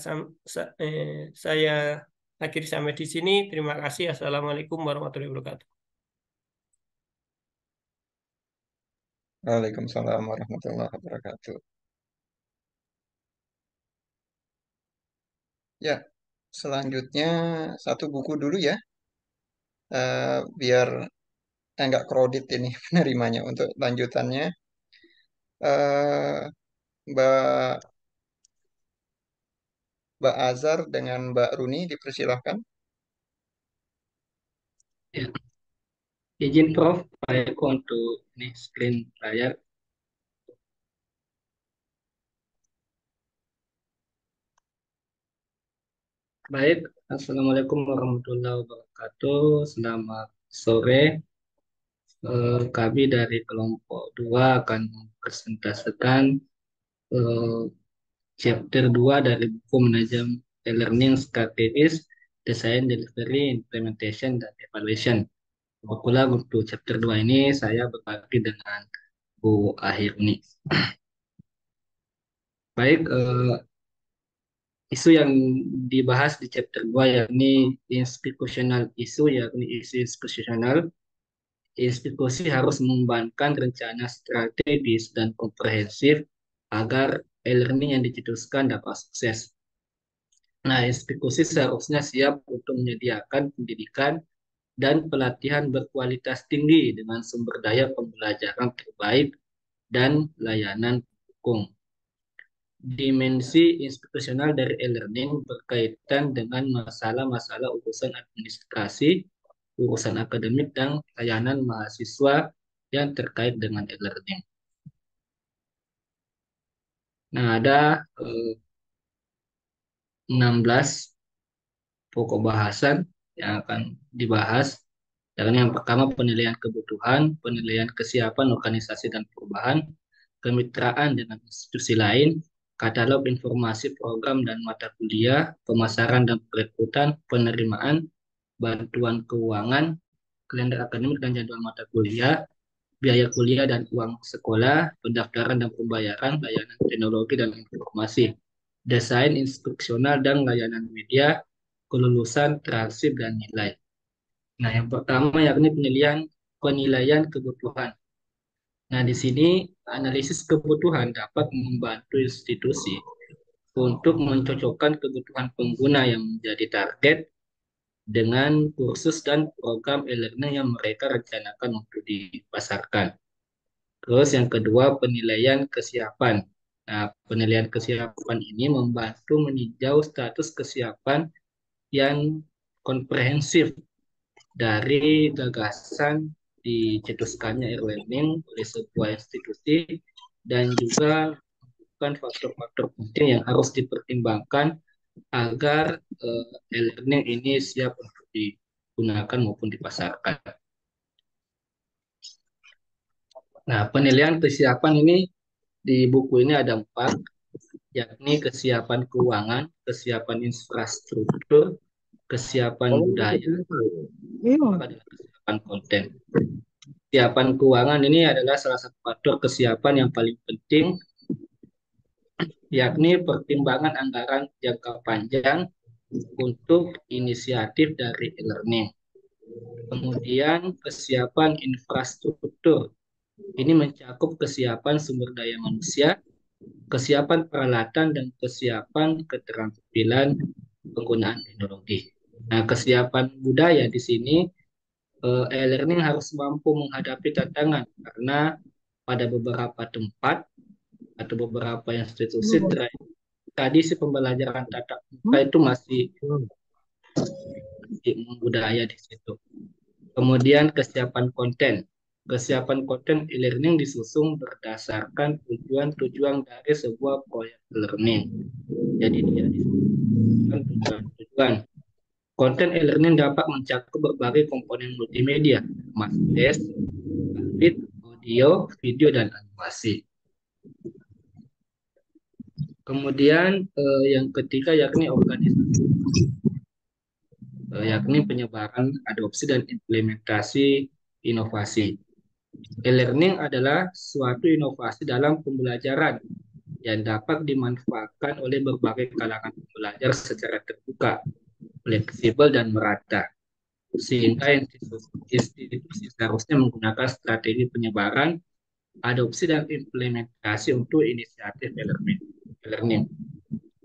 akhiri sampai di sini. Terima kasih. Assalamualaikum warahmatullahi wabarakatuh. Waalaikumsalam warahmatullahi wabarakatuh. Ya, selanjutnya satu buku dulu ya, biar nggak kredit ini penerimanya. Untuk lanjutannya, eh, Mbak Mbak Azhar dengan Mbak Runi dipersilahkan. Ya, izin Prof, baik untuk ini screen layar. Baik, Assalamualaikum warahmatullahi wabarakatuh. Selamat sore. Kami dari kelompok 2 akan mempresentasikan chapter 2 dari buku manajemen e-learning strategis, design, delivery, implementation, dan evaluation. Kebetulan untuk chapter 2 ini saya berbagi dengan Bu Ahirni. Baik, isu yang dibahas di chapter 2 yakni institutional isu, yakni isu institusional. Institusi harus mengembangkan rencana strategis dan komprehensif agar e-learning yang dicetuskan dapat sukses. Nah, institusi seharusnya siap untuk menyediakan pendidikan dan pelatihan berkualitas tinggi dengan sumber daya pembelajaran terbaik dan layanan pendukung. Dimensi institusional dari e-learning berkaitan dengan masalah-masalah urusan administrasi, urusan akademik, dan layanan mahasiswa yang terkait dengan e-learning. Nah, ada 16 pokok bahasan yang akan dibahas. Yang pertama, penilaian kebutuhan, penilaian kesiapan organisasi dan perubahan, kemitraan dengan institusi lain, katalog informasi program dan mata kuliah, pemasaran dan perekrutan, penerimaan, bantuan keuangan, kalender akademik dan jadwal mata kuliah, biaya kuliah dan uang sekolah, pendaftaran dan pembayaran, layanan teknologi dan informasi, desain instruksional dan layanan media, kelulusan, transkrip, dan nilai. Nah, yang pertama yakni penilaian kebutuhan. Nah, di sini analisis kebutuhan dapat membantu institusi untuk mencocokkan kebutuhan pengguna yang menjadi target dengan kursus dan program e-learning yang mereka rencanakan untuk dipasarkan. Terus yang kedua, penilaian kesiapan. Nah, penilaian kesiapan ini membantu meninjau status kesiapan yang komprehensif dari gagasan dicetuskannya e-learning oleh sebuah institusi dan juga bukan faktor-faktor penting yang harus dipertimbangkan agar e-learning ini siap untuk digunakan maupun dipasarkan. Nah, penilaian kesiapan ini di buku ini ada 4, yakni kesiapan keuangan, kesiapan infrastruktur, kesiapan budaya, adalah kesiapan konten. Kesiapan keuangan ini adalah salah satu faktor kesiapan yang paling penting, yakni pertimbangan anggaran jangka panjang untuk inisiatif dari e-learning. Kemudian kesiapan infrastruktur. Ini mencakup kesiapan sumber daya manusia, kesiapan peralatan, dan kesiapan keterampilan penggunaan teknologi. Nah, kesiapan budaya di sini e-learning harus mampu menghadapi tantangan karena pada beberapa tempat atau beberapa institusi tradisi pembelajaran tatap muka itu masih budaya di situ. Kemudian kesiapan konten. Kesiapan konten e-learning disusun berdasarkan tujuan-tujuan dari sebuah proyek learning. Jadi dia disusun tujuan-tujuan. Konten e-learning dapat mencakup berbagai komponen multimedia, mas audio, video, dan animasi. Kemudian yang ketiga yakni organisasi, yakni penyebaran, adopsi, dan implementasi inovasi. E-learning adalah suatu inovasi dalam pembelajaran yang dapat dimanfaatkan oleh berbagai kalangan pembelajar secara terbuka, fleksibel, dan merata. Sehingga institusi seharusnya menggunakan strategi penyebaran, adopsi, dan implementasi untuk inisiatif e-learning.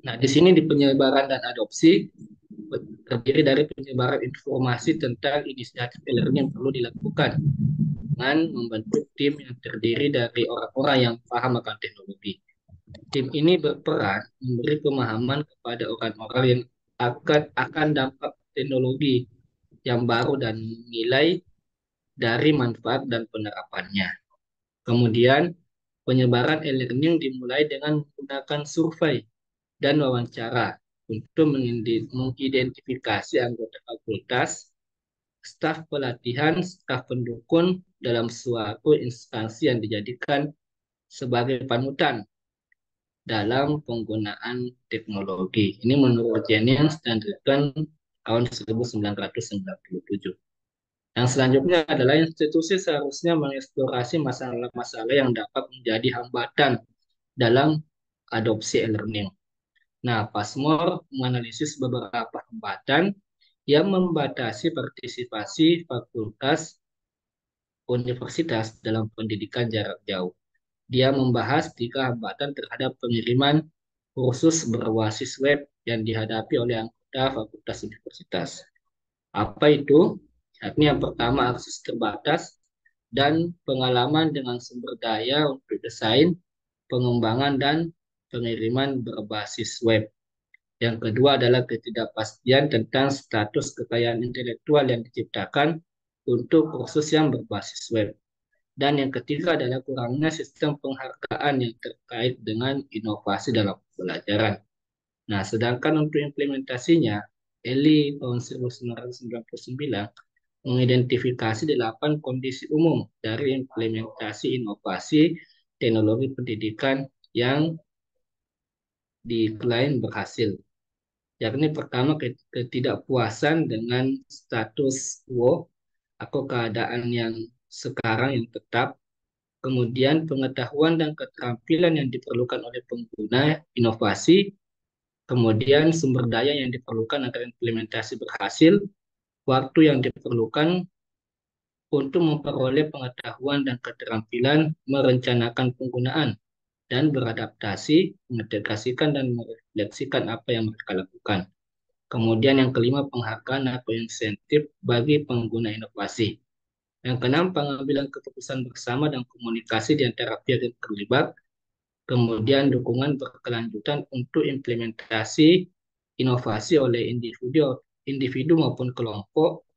Nah, di sini di penyebaran dan adopsi terdiri dari penyebaran informasi tentang inisiatif e-learning yang perlu dilakukan dengan membentuk tim yang terdiri dari orang-orang yang paham akan teknologi. Tim ini berperan memberi pemahaman kepada orang-orang yang akan dampak teknologi yang baru dan nilai dari manfaat dan penerapannya. Kemudian, penyebaran e-learning dimulai dengan menggunakan survei dan wawancara untuk mengidentifikasi anggota fakultas, staf pelatihan, staf pendukung dalam suatu instansi yang dijadikan sebagai panutan dalam penggunaan teknologi. Ini menurut Jennings dan Dritton tahun 1997. Yang selanjutnya adalah institusi seharusnya mengeksplorasi masalah-masalah yang dapat menjadi hambatan dalam adopsi e-learning. Nah, Passmore menganalisis beberapa hambatan yang membatasi partisipasi fakultas universitas dalam pendidikan jarak jauh. Dia membahas 3 hambatan terhadap pengiriman kursus berbasis web yang dihadapi oleh anggota fakultas universitas. Apa itu? Yakni yang pertama akses terbatas dan pengalaman dengan sumber daya untuk desain, pengembangan, dan pengiriman berbasis web. Yang kedua adalah ketidakpastian tentang status kekayaan intelektual yang diciptakan untuk kursus yang berbasis web. Dan yang ketiga adalah kurangnya sistem penghargaan yang terkait dengan inovasi dalam pembelajaran. Nah, sedangkan untuk implementasinya, Eli tahun 1999 mengidentifikasi 8 kondisi umum dari implementasi inovasi teknologi pendidikan yang diklaim berhasil. Yakni pertama, ketidakpuasan dengan status quo atau keadaan yang sekarang yang tetap. Kemudian pengetahuan dan keterampilan yang diperlukan oleh pengguna inovasi, kemudian sumber daya yang diperlukan agar implementasi berhasil, waktu yang diperlukan untuk memperoleh pengetahuan dan keterampilan merencanakan penggunaan dan beradaptasi, mengintegrasikan dan merefleksikan apa yang mereka lakukan. Kemudian yang kelima, penghargaan atau insentif bagi pengguna inovasi. Yang keenam, pengambilan keputusan bersama dan komunikasi di antara pihak yang terlibat. Kemudian dukungan berkelanjutan untuk implementasi inovasi oleh individu maupun kelompok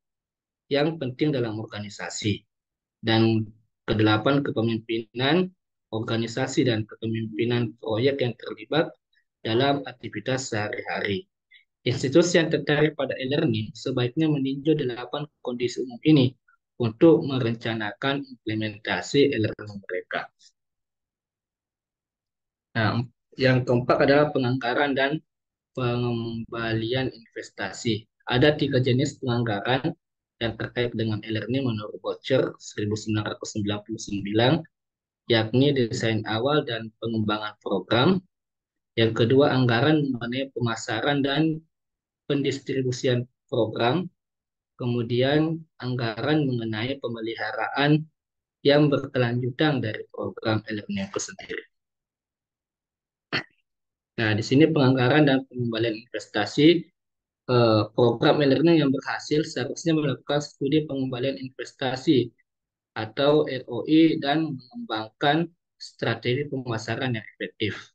yang penting dalam organisasi. Dan kedelapan, kepemimpinan organisasi dan kepemimpinan proyek yang terlibat dalam aktivitas sehari-hari. Institusi yang tertarik pada e-learning sebaiknya meninjau 8 kondisi umum ini untuk merencanakan implementasi e-learning mereka. Nah, yang keempat adalah penganggaran dan pengembalian investasi. Ada 3 jenis penganggaran yang terkait dengan e-learning menurut Voucher 1999, yakni desain awal dan pengembangan program. Yang kedua, anggaran mengenai pemasaran dan pendistribusian program. Kemudian, anggaran mengenai pemeliharaan yang berkelanjutan dari program e-learning itu sendiri. Nah, di sini penganggaran dan pengembalian investasi. Program e-learning yang berhasil seharusnya melakukan studi pengembalian investasi atau ROI dan mengembangkan strategi pemasaran yang efektif.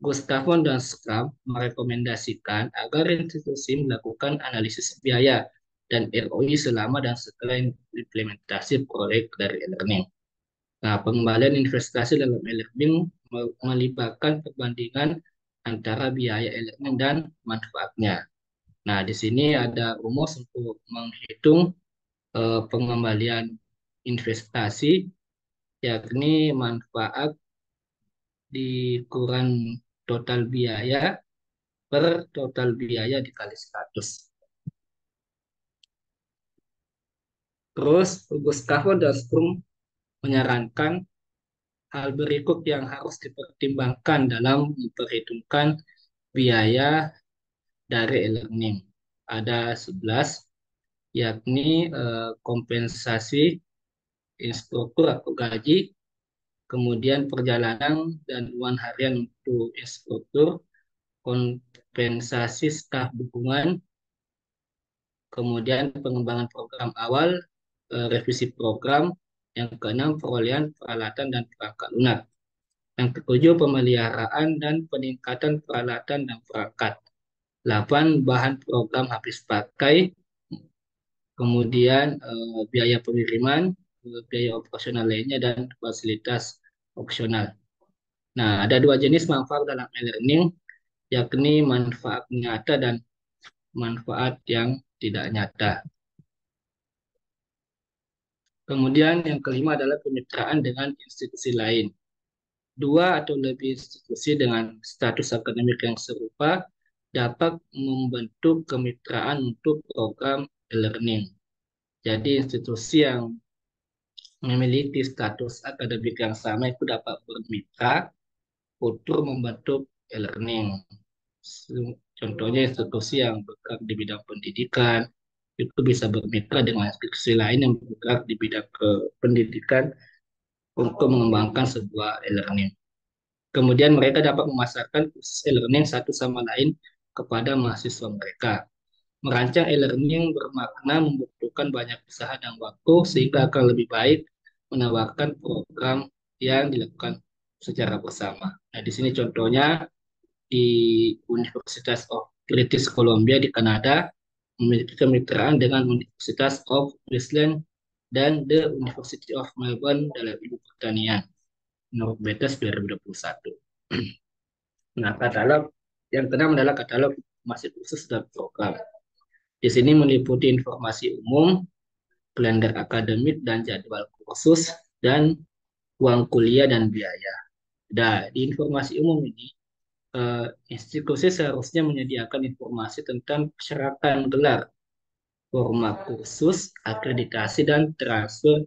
Gustafson dan Schramm merekomendasikan agar institusi melakukan analisis biaya dan ROI selama dan setelah implementasi proyek dari e-learning. Nah, pengembalian investasi dalam e-learning melibatkan perbandingan antara biaya e-learning dan manfaatnya. Nah, di sini ada rumus untuk menghitung pengembalian investasi, yakni manfaat dikurang total biaya per total biaya dikali 100. Terus, Gustavo dan Strum menyarankan hal berikut yang harus dipertimbangkan dalam memperhitungkan biaya dari e-learning. Ada 11, yakni kompensasi instruktur atau gaji, kemudian perjalanan dan uang harian untuk instruktur, kompensasi staf dukungan, kemudian pengembangan program awal, revisi program, yang keenam perolehan peralatan dan perangkat lunak, yang ketujuh pemeliharaan dan peningkatan peralatan dan perangkat, 8 bahan program habis pakai, kemudian biaya pengiriman, biaya operasional lainnya, dan fasilitas opsional. Nah, ada 2 jenis manfaat dalam e-learning, yakni manfaat nyata dan manfaat yang tidak nyata. Kemudian yang kelima adalah kemitraan dengan institusi lain. 2 atau lebih institusi dengan status akademik yang serupa dapat membentuk kemitraan untuk program e-learning. Jadi institusi yang memiliki status akademik yang sama itu dapat bermitra untuk membentuk e-learning. Contohnya institusi yang bergerak di bidang pendidikan itu bisa bermitra dengan institusi lain yang bergerak di bidang pendidikan untuk mengembangkan sebuah e-learning. Kemudian mereka dapat memasarkan kursus e-learning satu sama lain kepada mahasiswa mereka. Merancang e-learning bermakna membutuhkan banyak usaha dan waktu sehingga akan lebih baik menawarkan program yang dilakukan secara bersama. Nah, di sini contohnya di Universitas of British Columbia di Kanada memiliki kemitraan dengan Universitas of Queensland dan The University of Melbourne dalam ilmu pertanian menurut BTS 2021. Nah, katalog yang keenam adalah katalog informasi khusus dan program. Di sini meliputi informasi umum, kalender akademik dan jadwal kursus, dan uang kuliah dan biaya. Nah, di informasi umum ini, institusi seharusnya menyediakan informasi tentang persyaratan gelar, format kursus, akreditasi, dan transfer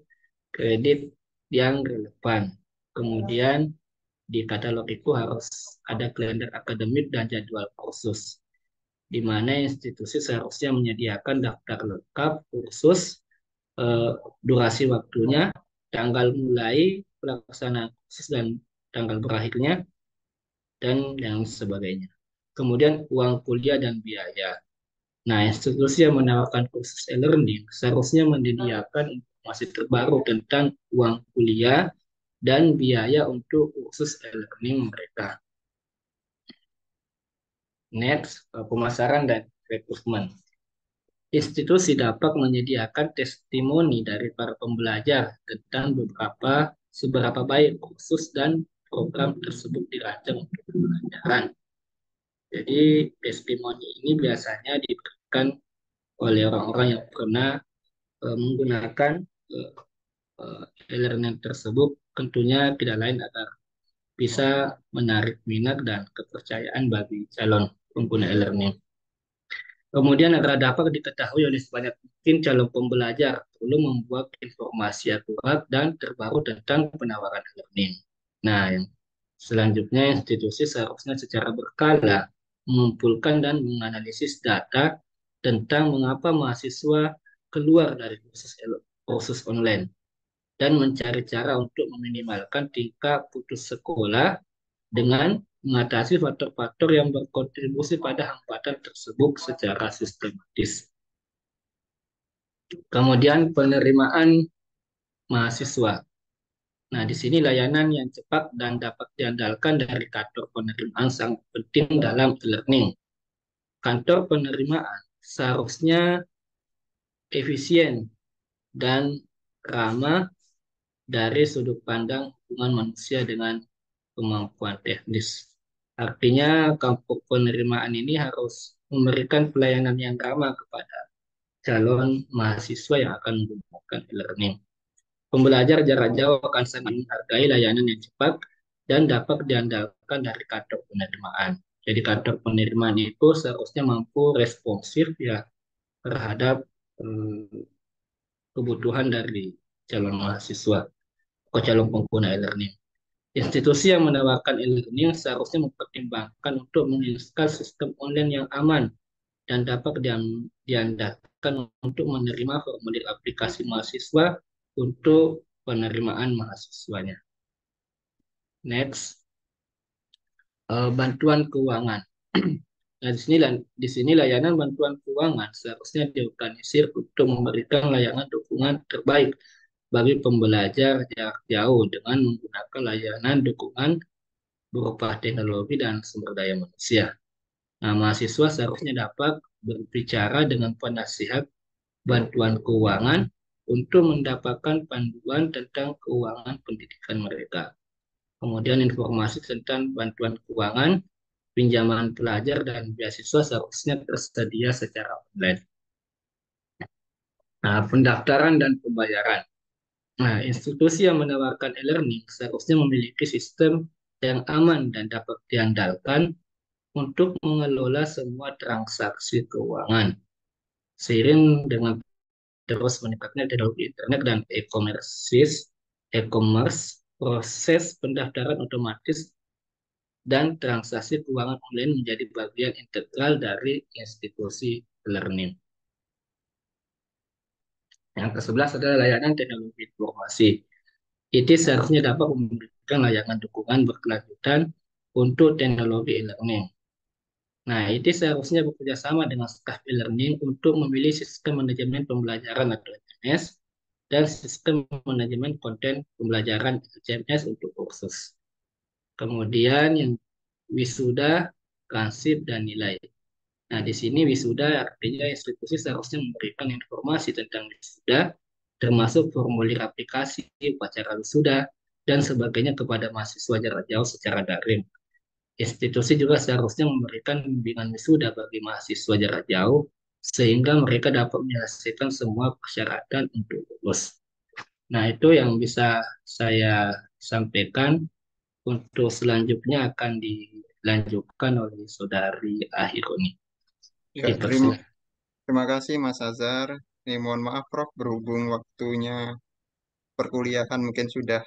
kredit yang relevan. Kemudian di katalog itu harus ada kalender akademik dan jadwal kursus, di mana institusi seharusnya menyediakan daftar lengkap kursus, eh, durasi waktunya, tanggal mulai pelaksanaan kursus dan tanggal berakhirnya, dan yang sebagainya. Kemudian uang kuliah dan biaya. Nah, institusi yang menawarkan kursus e-learning seharusnya menyediakan informasi terbaru tentang uang kuliah dan biaya untuk kursus e-learning mereka. Next, pemasaran dan rekrutmen. Institusi dapat menyediakan testimoni dari para pembelajar tentang seberapa baik kursus dan program tersebut dirancang untuk pembelajaran. Jadi, testimoni ini biasanya diberikan oleh orang-orang yang pernah menggunakan eh, e-learning tersebut, tentunya tidak lain agar bisa menarik minat dan kepercayaan bagi calon pengguna e-learning. Kemudian agar dapat diketahui oleh sebanyak mungkin calon pembelajar perlu membuat informasi akurat dan terbaru tentang penawaran e-learning. Nah, yang selanjutnya institusi seharusnya secara berkala mengumpulkan dan menganalisis data tentang mengapa mahasiswa keluar dari kursus online dan mencari cara untuk meminimalkan tingkat putus sekolah dengan mengatasi faktor-faktor yang berkontribusi pada hambatan tersebut secara sistematis. Kemudian penerimaan mahasiswa. Nah, di sini layanan yang cepat dan dapat diandalkan dari kantor penerimaan sangat penting dalam e-learning. Kantor penerimaan seharusnya efisien dan ramah dari sudut pandang hubungan manusia dengan kemampuan teknis. Artinya, kampus penerimaan ini harus memberikan pelayanan yang ramah kepada calon mahasiswa yang akan menggunakan e-learning. Pembelajar jarak jauh akan sangat menghargai layanan yang cepat dan dapat diandalkan dari kantor penerimaan. Jadi kantor penerimaan itu seharusnya mampu responsif ya terhadap kebutuhan dari calon mahasiswa atau calon pengguna e-learning. Institusi yang menawarkan e-learning seharusnya mempertimbangkan untuk menginstal sistem online yang aman dan dapat diandalkan untuk menerima formulir aplikasi mahasiswa untuk penerimaan mahasiswanya. Next, bantuan keuangan. Nah, di sini layanan bantuan keuangan seharusnya diorganisir untuk memberikan layanan dukungan terbaik bagi pembelajar jarak jauh dengan menggunakan layanan dukungan berupa teknologi dan sumber daya manusia. Nah, mahasiswa seharusnya dapat berbicara dengan penasihat bantuan keuangan untuk mendapatkan panduan tentang keuangan pendidikan mereka. Kemudian informasi tentang bantuan keuangan, pinjaman pelajar, dan beasiswa seharusnya tersedia secara online. Nah, pendaftaran dan pembayaran. Nah, institusi yang menawarkan e-learning seharusnya memiliki sistem yang aman dan dapat diandalkan untuk mengelola semua transaksi keuangan. Seiring dengan terus meningkatnya teknologi internet dan e-commerce, proses pendaftaran otomatis dan transaksi keuangan online menjadi bagian integral dari institusi learning. Yang ke-11 adalah layanan teknologi informasi. IT seharusnya dapat memberikan layanan dukungan berkelanjutan untuk teknologi e-learning. Nah, IT seharusnya bekerja sama dengan staf e-learning untuk memilih sistem manajemen pembelajaran atau SMS dan sistem manajemen konten pembelajaran SMS untuk kursus. Kemudian yang wisuda, transip, dan nilai. Nah, di sini wisuda artinya institusi seharusnya memberikan informasi tentang wisuda, termasuk formulir aplikasi, upacara wisuda, dan sebagainya kepada mahasiswa jarak jauh secara daring. Institusi juga seharusnya memberikan bimbingan wisuda bagi mahasiswa jarak jauh, sehingga mereka dapat menyelesaikan semua persyaratan untuk lulus. Nah, itu yang bisa saya sampaikan. Untuk selanjutnya akan dilanjutkan oleh Saudari Ahironi. Ya, terima kasih Mas Azhar. Ini mohon maaf Prof, berhubung waktunya perkuliahan mungkin sudah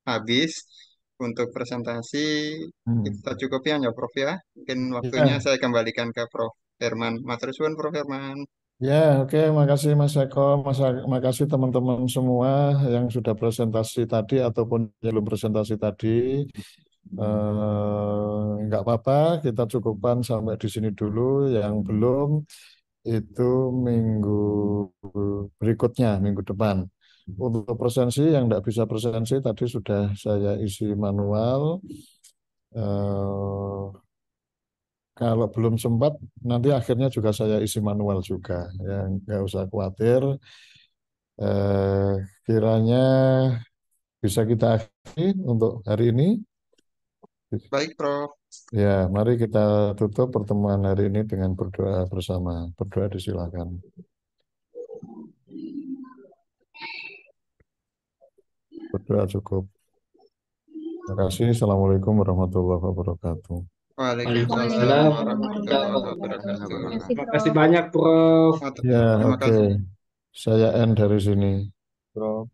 habis untuk presentasi. Kita cukupian ya Prof ya. Mungkin waktunya Ya, saya kembalikan ke Prof Herman. Matur suwun Prof Herman. Ya, oke, makasih Mas Eko, makasih teman-teman semua yang sudah presentasi tadi ataupun yang belum presentasi tadi. Nggak apa-apa, kita cukupkan sampai di sini dulu. Yang belum itu minggu berikutnya, minggu depan. Untuk presensi yang tidak bisa presensi tadi sudah saya isi manual. Eh, Kalau belum sempat, nanti akhirnya juga saya isi manual juga. Yang nggak usah khawatir. Kiranya bisa kita akhiri untuk hari ini. Baik, Prof. Ya, mari kita tutup pertemuan hari ini dengan berdoa bersama. Berdoa disilakan. Berdoa cukup. Terima kasih. Assalamualaikum warahmatullahi wabarakatuh. Waalaikumsalam Waalaikumsalam warahmatullahi warahmatullahi wabarakatuh. wabarakatuh. Kasih, Terima Bro. kasih banyak, Prof. Ya, Terima oke. kasih. Saya end dari sini. Bro.